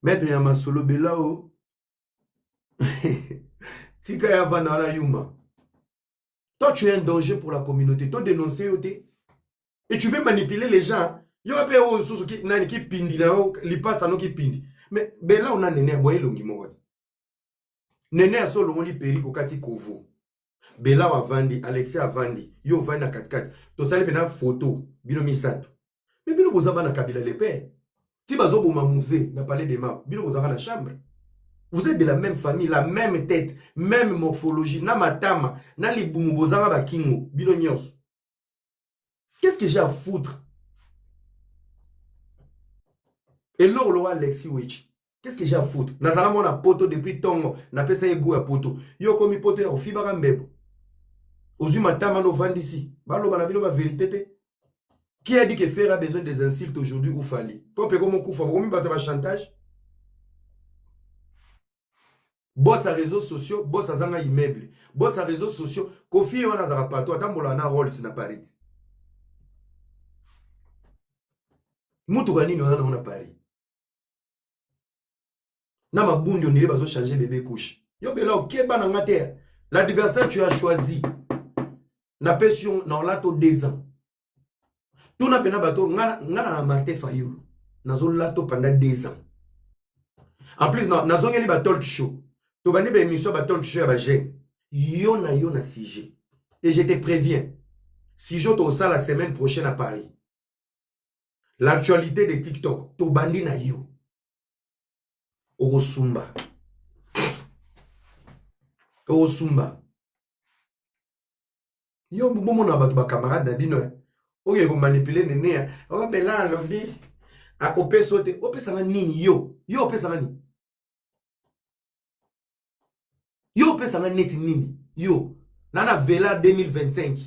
Maître Yamasolo Belao. Tika ya vana la yuma. Toi, tu es un danger pour la communauté. Toi, dénoncer, et tu veux manipuler les gens. Il y aura pas de choses qui pindi, qui passe à nous qui pindi. Mais là, on a Néné à boire longi mo. Néné à solo on li péri ko kati kovo. Bela a vandi, Alexis a vandi, yo vandi na 4-4. To sali pena photo, bino misato. Mais bino bozaba na kabila le père. Si bazo boma musée, na palais des maps, bino bozaba na chambre. Vous êtes de la même famille, la même tête, même morphologie. Na matama, na libumu bozanga ba kingo, bino nyos. Qu'est-ce que j'ai à foutre? Et l'or Alexis Wich. Qu'est-ce que j'ai à foutre? Nazala mona poto depuis tongo, na pesa ego ya poto. Yo komi poto ya ofibara mbebo. Ozu matama no vandisi. Balo bana bino ba vérité te. Qui a dit que faire a besoin des insultes aujourd'hui ou fali? Comme comment koufa, comme bato ba chantage? Boss à réseaux sociaux, boss à zanga immeuble. Boss à réseaux sociaux, Kofi on a zara pato, atambola na rôle na Paris. Mutu gani no na Paris. Na mabundi on irait bazo changer bébé couche. Yo bela okeba na ngate. L'adversaire tu as choisi. Na pression na lato 2 ans. Tout na pena bato ngana na Martin Fayulu. Nazo lato pendant 2 ans. En plus nazo ngeli ba talk show. To bani ba émission ba talk show ya ba jeune. Yo na sujet. Et je te préviens. Si je te ça la semaine prochaine à Paris. L'actualité de TikTok, to bandi na yo. Osumba. Yo bomo na batu ba camarade na bino. Oye ko manipuler nene. O bela lobi. Akope sote. Opesa nga nini yo? Yo opesa nga nini? Yo opesa nga neti nini? Yo. Nana vela 2025.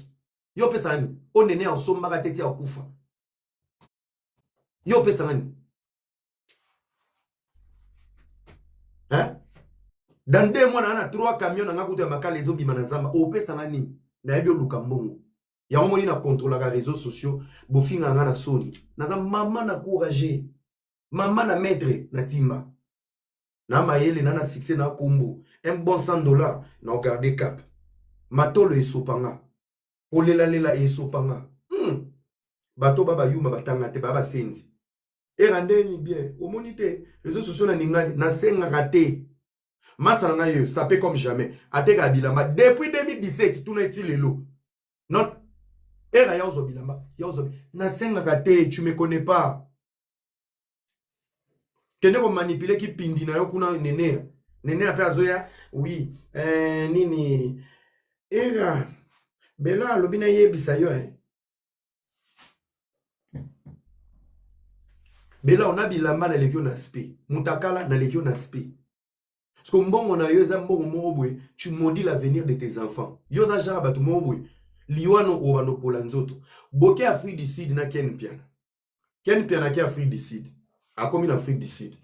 Yo opesa nga nini? O nene osomba ka tete akufa. Yo opesa nga nini? Hein? Dans 2 mois, on a 3 camions dans la makala les autres bimanazamba. Au pesa nani na ebio lukambongo. Ya omoni na contrôle les réseaux sociaux. Bofinga ngana soni. Naza maman na courage. Maman na maître na timba. Na mayele na succès na kombo. Un bon $100 na garder cap. Matolo esopanga. Olela esopanga. Bato baba yuma batanga te baba senzi. Et rendez-ni bien. Au monité, les réseaux sociaux na senga raté. Masanga yo, ça peut comme jamais. Ateka bilamba. Depuis 2017, tout n'est il lo. Non. Era yaozo bilamba. Yaozo. Na senga raté, tu me connais pas. Kende ko manipuler ki pindi na yo kuna nene. Nene ape azoya. Oui. Nini. Era. Bela lobina yebisa yo Bela on a bilamba na lekio na spe. Mutakala na lekio na spe. Parce que mbongo na yo eza mbongo moko boye, tu maudis l'avenir de tes enfants. Yo za jara batu moko boye. Liwano obano pola nzoto. Boke Afrique du Sud na Ken Piana. Ken Piana ki Afrique du Sud. A komi na Afrique du Sud.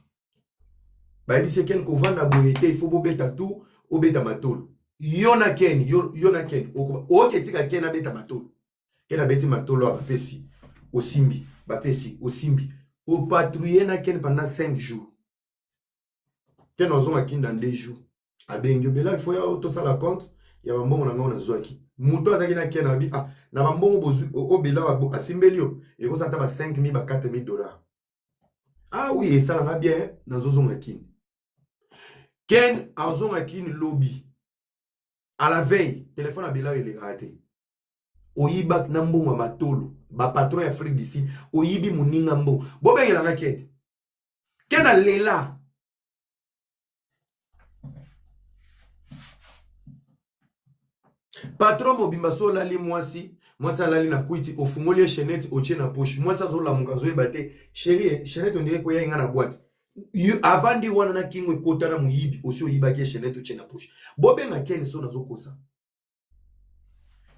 Ba yebisi Ken ko vanda boye te, il faut bobeta tout, obeta matolo. Yo na Ken, yo na Ken. Oke tika Ken abeta matolo. Ken abeti matolo abapesi. Osimbi, bapesi, osimbi. Au patrouiller na Ken pendant 5 jours. Ken ozonga Ken dans 2 jours. Abengyo bela il faut ya to ça la compte, ya mbongo na ngona zwaki. Muto azaki na kena bi ah na bambongo bozu o Bela wa asimbelio et ko sata ba 5 000 ba 4 000 dollars. Ah oui, ça l'a bien na zozonga kini. Ken azonga kini lobby. À la veille, téléphone à Bela il est raté. Oyibak na mbongo matolo, ba patron Afrique d'ici, oyibi muninga mbo. Bobe ngelanga Ken. Ken a lela. Patron mobimba so lali mwasi lali na kuiti ofungoli chenette otie na poche mwasa zo la mungazo ebate chérie chenette on dirait ko ya na boîte avant de wana na kingwe kota na muyibi osi oyibaki chenette otie na poche bobe na Ken so nazo kosa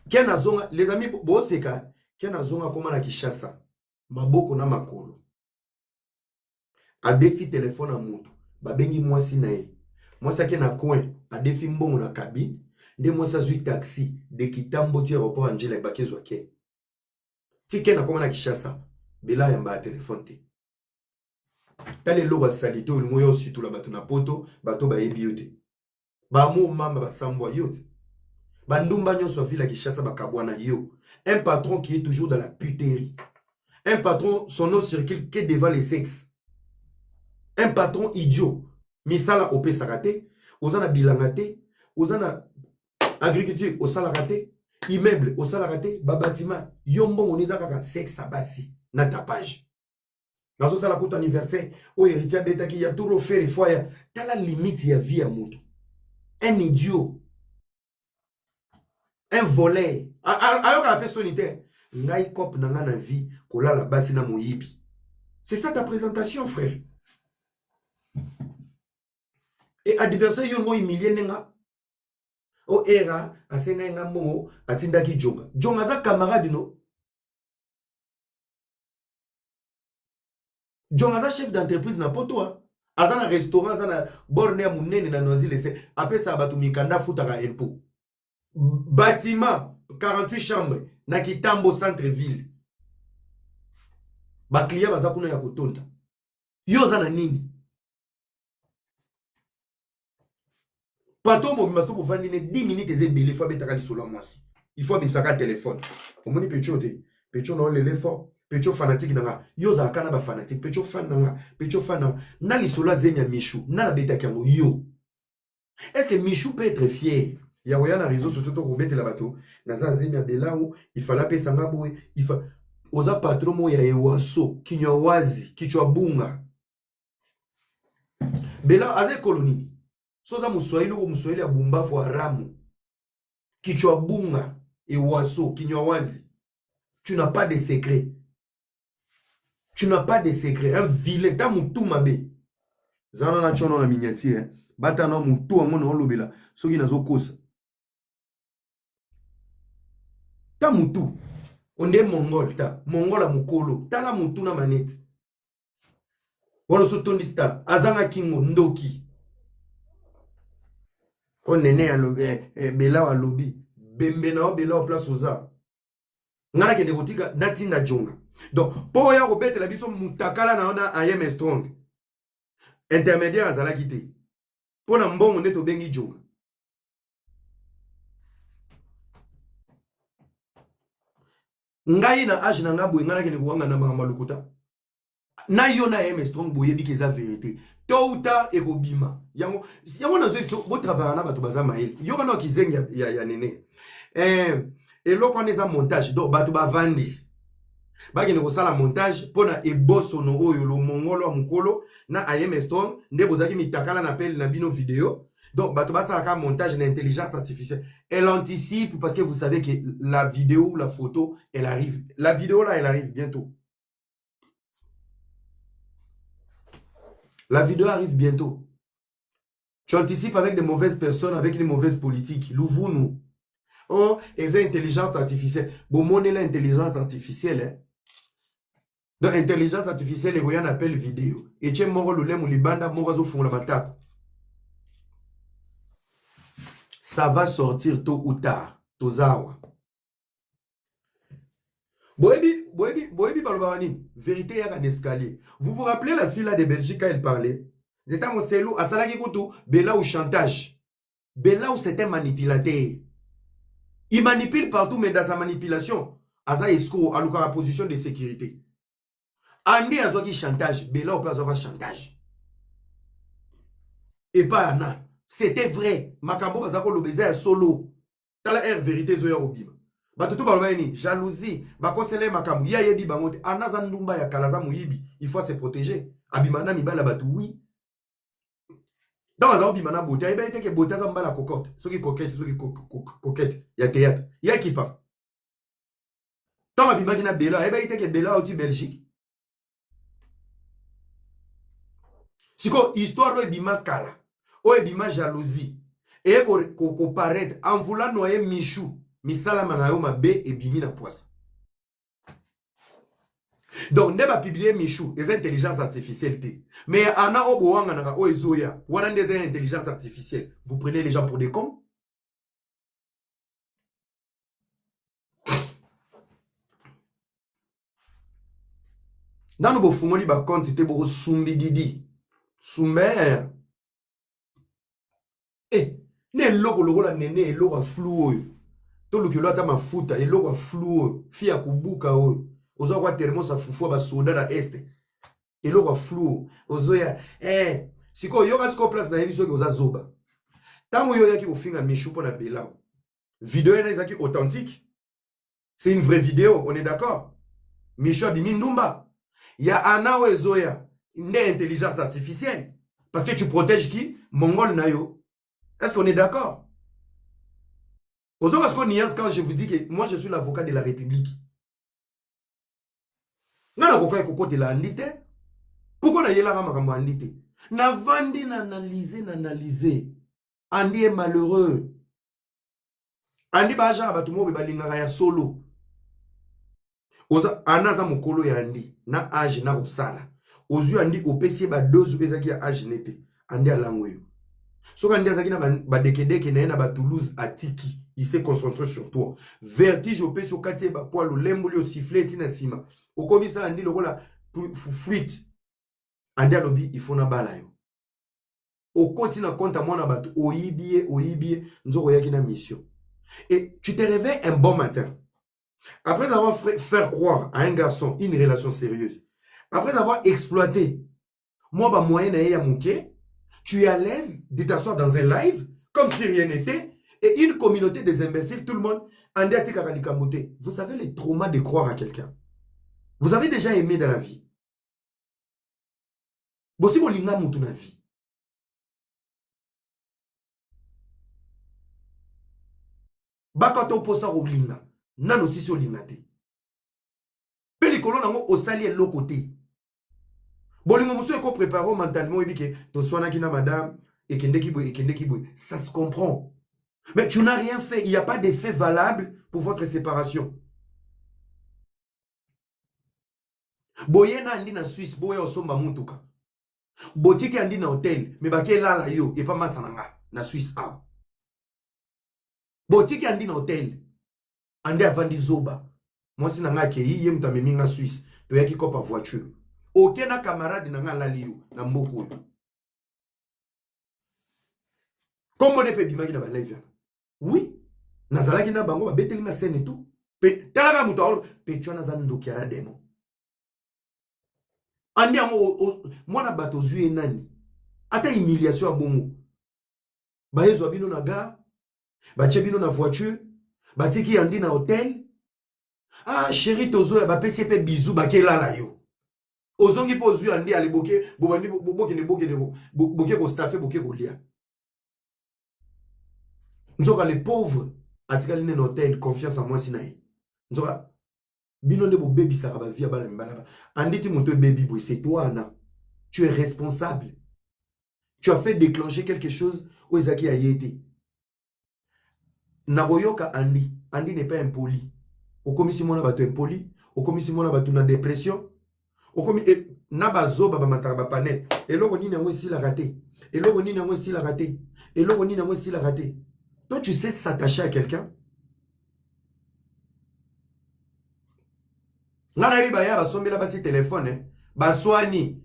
Ken azonga les amis boseka Ken azonga koma na Kishasa maboko na makolo a défi téléphone à moto babengi mwasi na ye mwasa ke na coin a défi mbongo na cabine nde mwasa zui taxi de Kitambo ti aéroport Angela bakezwa ke tike na koma na Kishasa Bela yamba a téléphone te tale loba salito ulimo yo situ la bato na poto bato ba yebi yote ba mo mamba ba sambwa yote bandumba nyonso a vila Kishasa bakabwana yo un patron qui est toujours dans la puterie, un patron son nom circule que devant les sexes, un patron idiot misala opé sakate ozana bilangate ozana agriculture au salaraté, immeuble au salaraté, bâtiment, yombo on est à sexe à bassi, na tapage. Dans ce sala coup anniversaire, oh héritier bêta qui a tout refait les fois, t'as la limite ya vie à moto. Un idiot, un voleur, alors la personne était, ngai kop nanga na vie, kola la bassi na moyibi. C'est ça ta présentation, frère. Et adversaire yon mo humilié nenga. O era asenga ngambo atindaki jonga jonga za camarade no jonga za chef d'entreprise na poto azana restaurant azana borne ya munene na nozi laissé apesa batu mikanda futaka impôt bâtiment 48 chambres na Kitambo centre ville ba client baza kuna ya kotonda yo zana nini Pato mobimba so kovandi ne 10 minutes ezebele fois betaka lisolo mwasi. Il faut bimsaka téléphone. Omoni pecho te. Pecho na lele fort. Pecho fanatique nanga. Yo za kana ba fanatique. Pecho fan nanga. Pecho fan nanga. Na lisolo zenya Michou. Na la betaka mo yo. Est-ce que Michou peut être fier? Ya voya na réseau surtout ko betela bato. Na za zenya Belaou, il fallait pesa ngabo, il fa oza patron mo ya ewaso, kinywa wazi, kichwa bunga. Bela aze colonie. Soza muswahili ou muswahili ya bumbafu haramu. Kichwa bunga et waso, kinyawazi. Tu n'as pas de secret. Tu n'as pas de secret. Un vilain, ta mutu mabe. Zana na chono na miniature. Bata na mutu amona olobela. Soki nazo kosa. Ta mutu. Onde mongol ta. Mongol a mukolo. Ta la mutu na manette. Wano sotondi sta. Azanga kingo ndoki. On nene à lobby, Bela à lobby, Bembena Bela au place aux arts. Ngana ke de kotika natinda jonga. Donc, pour ya robete la biso mutakala na ona IM strong. Intermédiaire azala kité. Pour na mbongo neto bengi jonga. Ngai na age na ngabo ngana ke de kuanga na mbanga malukuta. Na yo na IM strong boye bi ke za vérité. Tôt ou tard ekobima yango na zo bo travailler na bato baza maele yo kana kizenga ya nene eloko na eza montage donc bato bavandi bakende kosala montage mpona ebosono oyo lo mongolo ya mokolo na IM Stone nde bozaki mitakala na pele na bino vidéo donc bato basalaka montage na intelligence artificielle elle anticipe parce que vous savez que la vidéo ou la photo elle arrive la vidéo là elle arrive bientôt. La vidéo arrive bientôt. Tu anticipes avec des mauvaises personnes, avec des mauvaises politiques. Louvre-nous. Oh, et c'est intelligence artificielle. Bon, mon est l'intelligence artificielle. Hein? Donc, intelligence artificielle, les gens appellent vidéo. Et tu es mort le lait, ou les bandes, mort au fond la matraque. Ça va sortir tôt ou tard. Tozawa. Boebi Balbarani, vérité à un escalier. Vous vous rappelez la fille là de Belgique quand elle parlait? C'était mon cellou, à Salaki Koutou, Bela ou chantage. Bela ou c'était manipulateur. Il manipule partout, mais dans sa manipulation, Aza escroc, à la position de sécurité. Andi a qui chantage, Bella peut avoir chantage. Et pas Anna. C'était vrai. Makambo Bazako l'obézé solo. T'as la vérité zoya obima. Batutu balobani, jalousie, bakosele makambo. Ya yebi bangote. Anna zandumba ya kalaza muyibi. Il faut se protéger. Abimana mibala batu, oui. Dans la zone bimana beauté, il y a été que beauté zamba la cocotte. Ceux qui coquettent, coquettent. Il y a théâtre. Il y a qui part. Dans la bimana Bella, il y a été que Bella au Belgique. Si quoi, histoire de bima kala, ou bima jalousie, et qu'on paraît en voulant noyer Michou, misala manayo ma bé et bimi na poisse. Donc, ne pas publier Michou, des intelligences artificielles. Mais en a obo wanga o ezoya, wana des intelligences artificielles. Vous prenez les gens pour des cons? Dans nos bofungoli ba compte te bo sumbi didi. Soumer. Eh, ne loko loko la nene loko flou oyo. To lukilo ata mafuta e loko flou oyo. Fia kubuka oyo. Ozo kwa thermos a fufu ba soda da este. E loko flou. Ozo ya siko yoka tiko place na ebiso ki oza zoba. Tango yo yaki ofinga Michou pona Bella. Vidéo na izaki authentique. C'est une vraie vidéo, on est d'accord? Michou abimi ndumba. Ya ana o ezoya. Une intelligence artificielle. Parce que tu protèges qui? Mongol Nayo. Est-ce qu'on est d'accord? Quand je vous dis que moi je suis l'avocat de la République. Non, non, de la andite. Pourquoi na yela makambo andite? Na vandi na analyser. Andi est malheureux. Andi ba ja batumo be balingaka ya solo. Oza anaza mokolo ya andi na age na osala. Ozu andi opesi ba dozu ezaki ya age nete. Andi alangweyo. Soka andi azaki na ba dekedeke na na ba Toulouse atiki. Il s'est concentré sur toi. Vertige opesi okati ba poilo lembuli o sifflet tina sima. Okomisa andi lokola fluide. Andi alobi il faut na bala yo. Okoti na compte mwana batu oyibie nzoko yaki na mission. Et tu te réveilles un bon matin. Après avoir fait croire à un garçon une relation sérieuse, après avoir exploité moi ba moyen na ya muke, tu es à l'aise de t'asseoir dans un live comme si rien n'était et une communauté des imbéciles, tout le monde andi atika kalikamote. Vous savez les traumas de croire à quelqu'un. Vous avez déjà aimé dans la vie. Bosi bolinga mutu na vie. Bakato posa olinga. Nano sisi olinga te. Pe likolo nango osali eloko te. Bolingo musu eko préparo mentalement ebike to swana kina madame ekendeki boy. Ça se comprend. Mais tu n'as rien fait, il n'y a pas d'effet valable pour votre séparation. Boyena andi na Suisse, boye osomba mutuka. Botiki andi na hotel, mais bake lala yo et pas masananga na Suisse a. Botiki andi na hotel. Andi avandi zoba. Moi si nanga ke yi mta meminga Suisse, to yaki kopa voiture. Aucun camarade nanga laliyo na mboko. Comment ne peut bimaki na ba live? Oui. Nazalaki na bango ba beteli na scène et tout. Pe talaka muto pe tu na zandoki ya demo. Andi amo mwana bato zui nani. Ata humiliation a bongo. Ba yezo bino na gare, ba bino na voiture, ba tiki andi na hotel. Ah chérie tozo ya ba PCP bisou ba ke lala yo. Ozongi po zui andi ale boke, bobandi boke ko staffer boke ko lia. Nzoka les pauvres atika line na hotel confiance en moi sinaï. Nzoka bino ne bo baby saraba via bala mbala. Anditi moto baby boy, c'est toi Anna. Tu es responsable. Tu as fait déclencher quelque chose où Ezaki a yété. Naroyoka Andi. Andi n'est pas impoli. Au commissi mona bato impoli. Au commissi mona bato na dépression. Au commissi naba zoba ba mataba panel. Et l'oro ni nango ici la raté. Et l'oro ni nango ici la raté. Et l'oro ni nango ici la raté. Toi tu sais s'attacher à quelqu'un. Nana yebi baya basombela basi téléphone baswani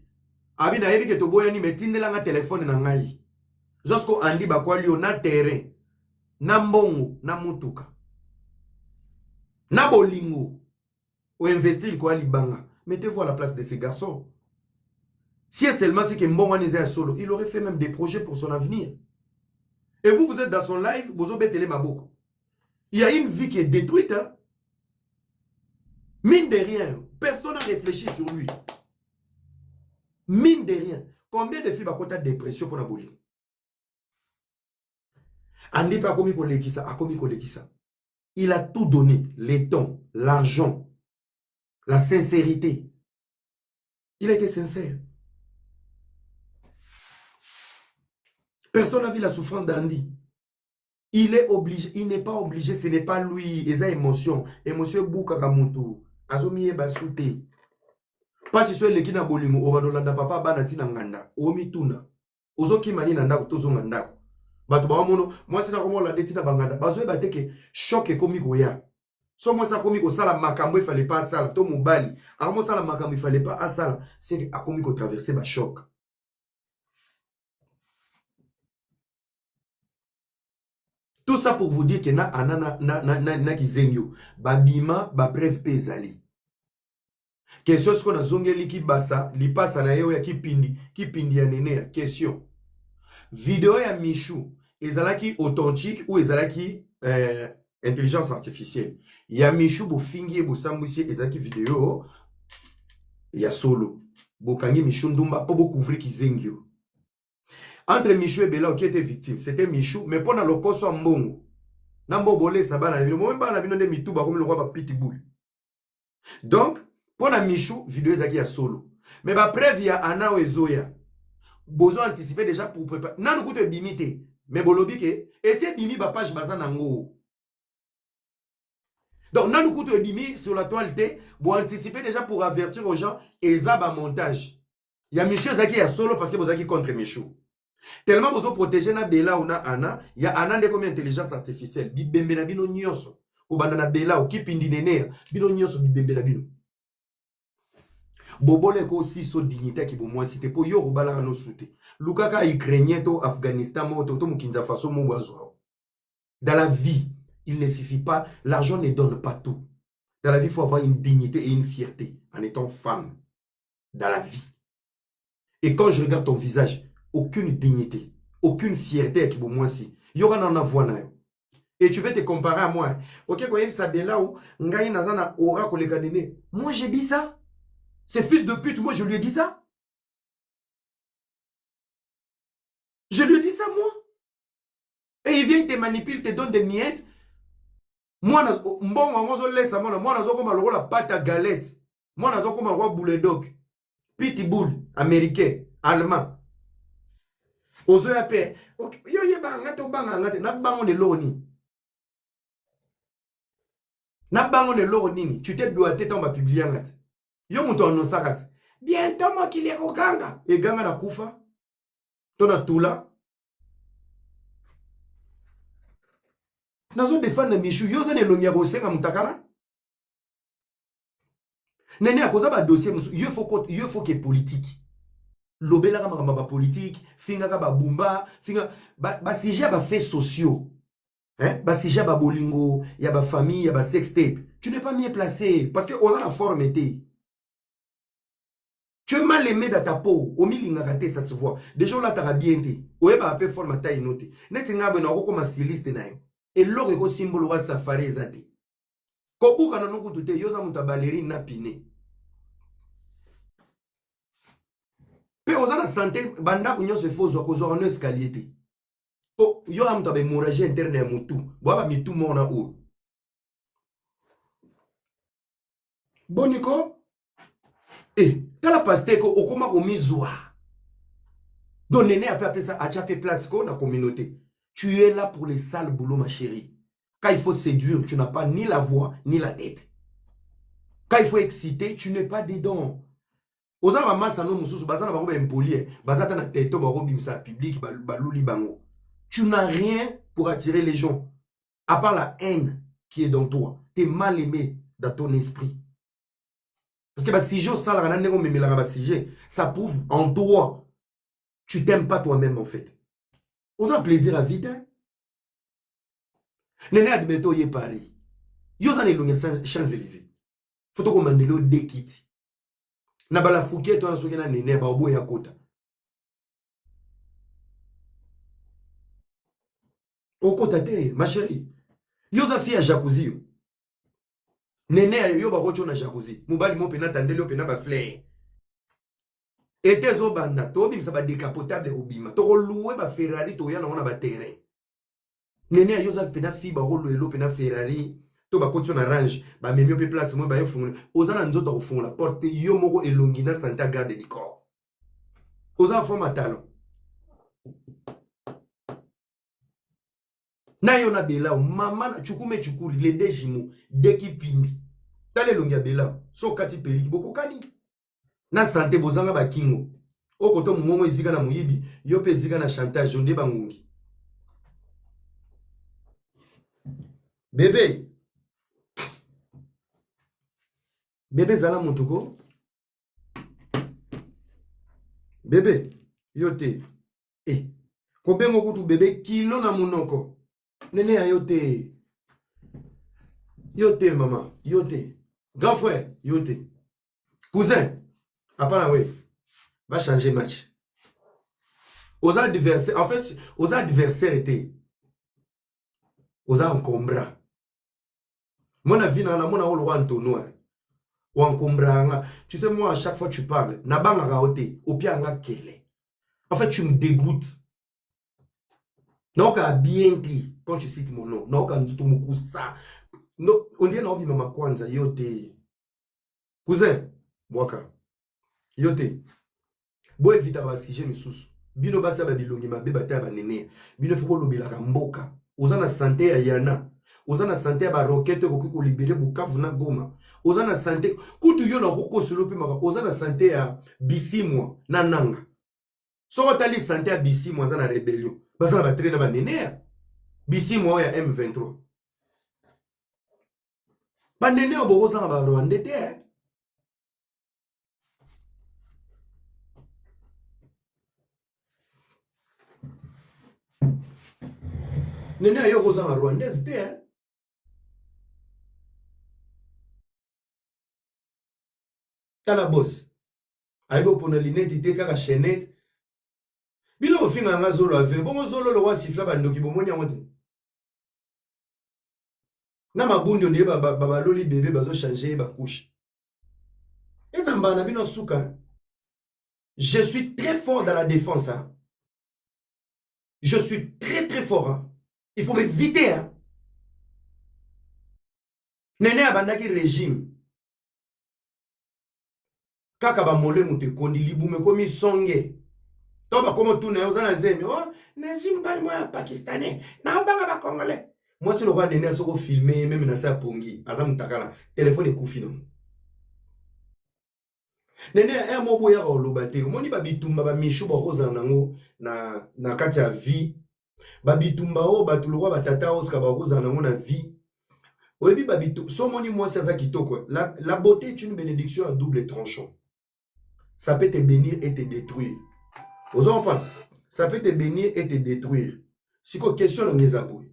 abi na yebi ke to boyani metindela nga téléphone na ngai josko andi bakwali na terrain na mbongo na mutuka Na bolingo. Ou investir quoi libanga. Mettez-vous à la place de ces garçons. Si seulement c'est que Mbongo est solo, il aurait fait même des projets pour son avenir. Et vous, vous êtes dans son live, vous avez télé Maboko. Il y a une vie qui est détruite. Hein? Mine de rien, personne n'a réfléchi sur lui. Mine de rien. Combien de filles ont de dépression pour la bolingo? Andi pas commis kolekisa, a commis kolekisa. Il a tout donné, les dons, l'argent, la sincérité. Il a été sincère. Personne n'a vu la souffrance d'Andy. Il est obligé, il n'est pas obligé, ce n'est pas lui. Il a émotion. Émotion bouka kamutu. Azomi e basute. Pas si soit l'équipe na bolingo, obadolanda papa banatina nganda. Omi tuna. Ozoki mani nanda kutozo nganda. Bato ba mono, moi c'est na komo la detina banganda. Bazo e bateke choc komi goya. So moi ça komi ko sala makambo il fallait pas sala to mobali. Amo sala makambo il fallait pas sala. C'est a komi ko traverser ba choc. Tout ça pour vous dire que na anana na kizengyo babima ba bref pezali. Question ce qu'on a zongeli ki basa li pasa na yo ya kipindi ya nene. Question. Vidéo ya Michou ezalaki authentique ou ezalaki intelligence artificielle. Ya Michou bo fingi bo sambusi ezalaki vidéo ya solo. Bo kangi Michou ndumba po bo couvrir kizengyo. Entre Michou et Bella qui était victime, c'était Michou, mais pendant le coso en mbongo. Nambo bolé sabana, le moment ba la bino de mituba comme le roi ba pitbull. Donc, pendant Michou, vidéo zaki ya solo. Mais ba preuve ya Ana Ezoya. Bozo anticiper déjà pour préparer. Nan koute bimité, mais bolobi ke essayer bimi ba page bazan nango. Donc nan koute bimi sur la toile bo anticiper déjà pour avertir aux gens eza ba montage. Ya Michou zaki ya solo parce que bozaki contre Michou. Tellement vous protégez na Bella ou na Anna, il y a Anna de comme intelligence artificielle. Bibembe na bino nyonso. Kobanda na Bella ou kipindi nenea, bino nyonso bibembe na bino. Bobole ko aussi so dignité qui bo moi cité po yo robala no souté. Lukaka ukrainien to Afghanistan mo to mukinza faso mo wazo. Dans la vie, il ne suffit pas, l'argent ne donne pas tout. Dans la vie, il faut avoir une dignité et une fierté en étant femme. Dans la vie. Et quand je regarde ton visage, aucune dignité, aucune fierté qui pour moi si. Il y aura un avoir. Et tu veux te comparer à moi. Ok, quand il s'habille là où Ngaï Nazana aura collègue. Moi j'ai dit ça. C'est fils de pute, moi je lui ai dit ça. Je lui ai dit ça moi. Et il vient, il te manipule, il te donne des miettes. Moi, moi, je la pâte à galette. Moi, je suis un bulldog. Pitbull, américain, allemand. Ozo ya pe yo yeba ngate obanga ngate na bango ne loni na bango ne loni tu te dois tete on va publier ngate yo muto annonça ngate bientôt moi qui les roganga et ganga na kufa tona tula nazo défendre Michou yo za ne longia ko senga mutakala nene akoza ba dossier yo faut que politique lobela kama ba politique finga ka ba bumba finga ba sujet ba faits sociaux hein ba sujet ba bolingo ya ba famille ya ba sex tape tu n'es pas mieux placé parce que on a la forme été tu es mal aimé dans ta peau au milinga raté ça se voit déjà là t'as bien été oye ba peu forme taille noté neti ngabe na ko comme styliste na yo et loko ko symbole wa safari ezate ko buka na nokutu te yoza muta ballerine na pine. On a la santé, banda kunyo se fozo kozo en escalier. Oh, yo am tabe hémorragie interne ya mutu. Boaba mitu mona o. Boniko. Eh, tala pasteko okoma komizwa. Donc nene a appelé ça a fait place ko na communauté. Tu es là pour les sales boulots ma chérie. Quand il faut séduire, tu n'as pas ni la voix ni la tête. Quand il faut exciter, tu n'es pas dedans. Oza ba massa no mususu bazana ba impoli bazata na teto ba robimsa public baluli bango. Tu n'as rien pour attirer les gens à part la haine qui est dans toi. Tu es mal aimé dans ton esprit. Parce que si je sala na ndeko memela ba sujet, ça prouve en toi tu t'aimes pas toi-même en fait. Oza plaisir à vide. Nene admeto ye Paris. Yo za nelongi Champs-Élysées. Foto ko mandelo de kiti. Na bala fuke to na soki na nene ba obo ya kota. Okota te, ma chérie. Yo za fi ya jacuzzi yo. Nene ya yo ba rocho na jacuzzi. Mubali mo pena tandeli pena ba fleur. Ete zo banda to bimisa ba décapotable obima. To louer ba Ferrari to yana wana ba terrain. Nene ya yo za pena fi ba louer pena Ferrari. To ba kotso na range ba memi pe place mo ba yo fungula. Ozana nzoto ko fungula porte yo moko elongi na santa garde du corps. Oza forma talon. Na yo na bela mama na chukume chukuri le dejimu deki pindi. Tale longi ya bela so kati periki boko kani. Na santé bozanga ba kingo. Okoto mumongo ezika na muyibi yo pe ezika na chantage onde bangungi. Bébé. Bébé zala montoko. Bébé yote. Eh. Kobengo kutu bébé kilo na munoko. Nene ya yote. Yote maman, yote. Grand frère, yote. Cousin, apana we. Va changer match. Aux adversaires, en fait, aux adversaires étaient. Aux encombra. Mon avis na mon olo Antonio. Ou encombra. Tu sais moi à chaque fois tu parles, na banga raoté, au pia nga kele. En fait, tu me dégoûtes. Non, bien dit quand tu cites mon nom. Non, quand tu me ça. Non, on dit non, maman kwanza yote. Cousin, boaka. Yote. Bo evita ba sujet misusu. Bino basa ba bilongi mabe bata ba nene. Bino foko lobela ka mboka. Ozana santé ya yana. Ozana santé ya ba roquette ko libérer Bukavu na Goma. Ozana santé kutu yo na ko solopi maka. Ozana santé ya bisimwa na nanga. Soko tali santé ya bisimwa za na rébellion. Basa ba traîner ba nene. Bisimwa ya M23. Ba nene obo ozana ba Rwanda te. Nene ayo kozanga Rwandaise te. Tala boss. Aibo pona linette te kaka chaînette. Bilo ofinga nga zolo ave. Bongo zolo lo wa sifla bandoki bomoni yango te. Na mabundi on baba loli bébé bazo changer ba couche. Ezamba na bino suka. Je suis très fort dans la défense. Hein. Je suis très fort. Hein. Il faut m'éviter. Hein. Nene abandaki régime. Kaka ba mole mute kondi libume komi songe. Toba komo tune ozana zemi. Oh, régime bali moi pakistanais. Na banga ba congolais. Moi si le roi nene soko filmer même na sa pongi. Azam takala. Téléphone ekufi non. Nene un mobo ya oloba te. Moni ba bitumba ba mishu ba roza nango na kati ya vie. Babitumba o batulwa batata oska baroza nango na vie. Oyebi babitu so moni moi ça kitoko. La beauté est une bénédiction à double tranchant. Ça peut te bénir et te détruire. Vous en parlez. Ça peut te bénir et te détruire. Si quoi question on les aboué.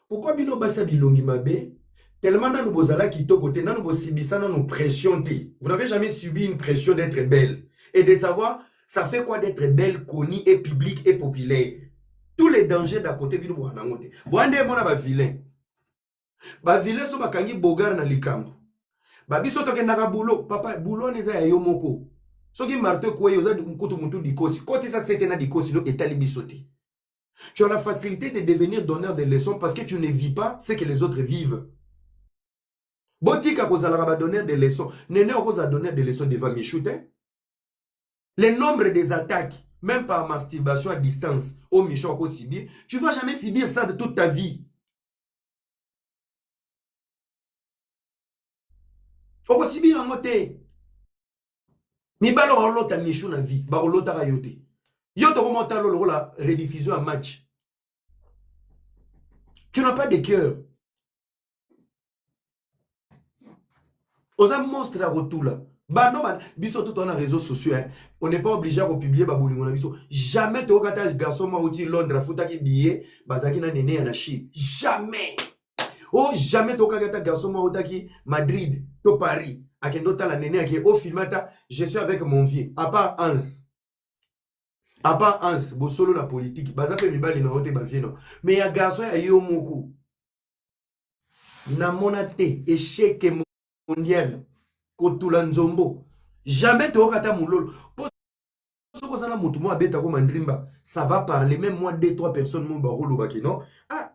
Pourquoi bino basa bilongi mabe? Tellement dans nous bozala kitoko te dans nous sibisa dans nous pression te. Vous n'avez jamais subi une pression d'être belle et de savoir ça fait quoi d'être belle, connue et publique et populaire. Tous les dangers d'à côté bino boanangote. Boande mona ba vilain. Ba vilain so bakangi bogar na likambo. Ba biso toke ndaka boulot, papa boulot neza ya yo moko. Soki marteau ko yoza mkutu mutu dikosi. Koti ça c'était na dikosi no etali bisote. Tu as la facilité de devenir donneur de leçons parce que tu ne vis pas ce que les autres vivent. Botika kozala ba donneur de leçons. Nene okoza donneur de leçons devant Michoute. Le nombre des attaques même par masturbation à distance, au Michon ko subir, tu vas jamais subir ça de toute ta vie. Oko subir en moté. Mi balo rolota Michon na vie, ba rolota rayote. Yo to remonta lolo la rediffusion à match. Tu n'as pas de cœur. Osa monstre à retour là. Bah non, bah, biso tout en réseaux sociaux, hein. On n'est pas obligé à publier babulingo na biso. Jamais to kata garçon ma outi Londres futa ki billet, bazaki na nene ya na Chine. Jamais. Oh, jamais tokaka garçon moi otaki Madrid, to Paris. Akendo tala nene ake au filmata, je suis avec mon vieux. À part Hans. À part Hans, bo solo la politique. Baza pe mibali na ote ba vieux non. Mais ya garçon ya yo moko. Na monate échec mondial. Kotula nzombo. Jamais tokata mulolo. Ça va parler, même moi, 2-3 personnes, mon barolo, non? Ah,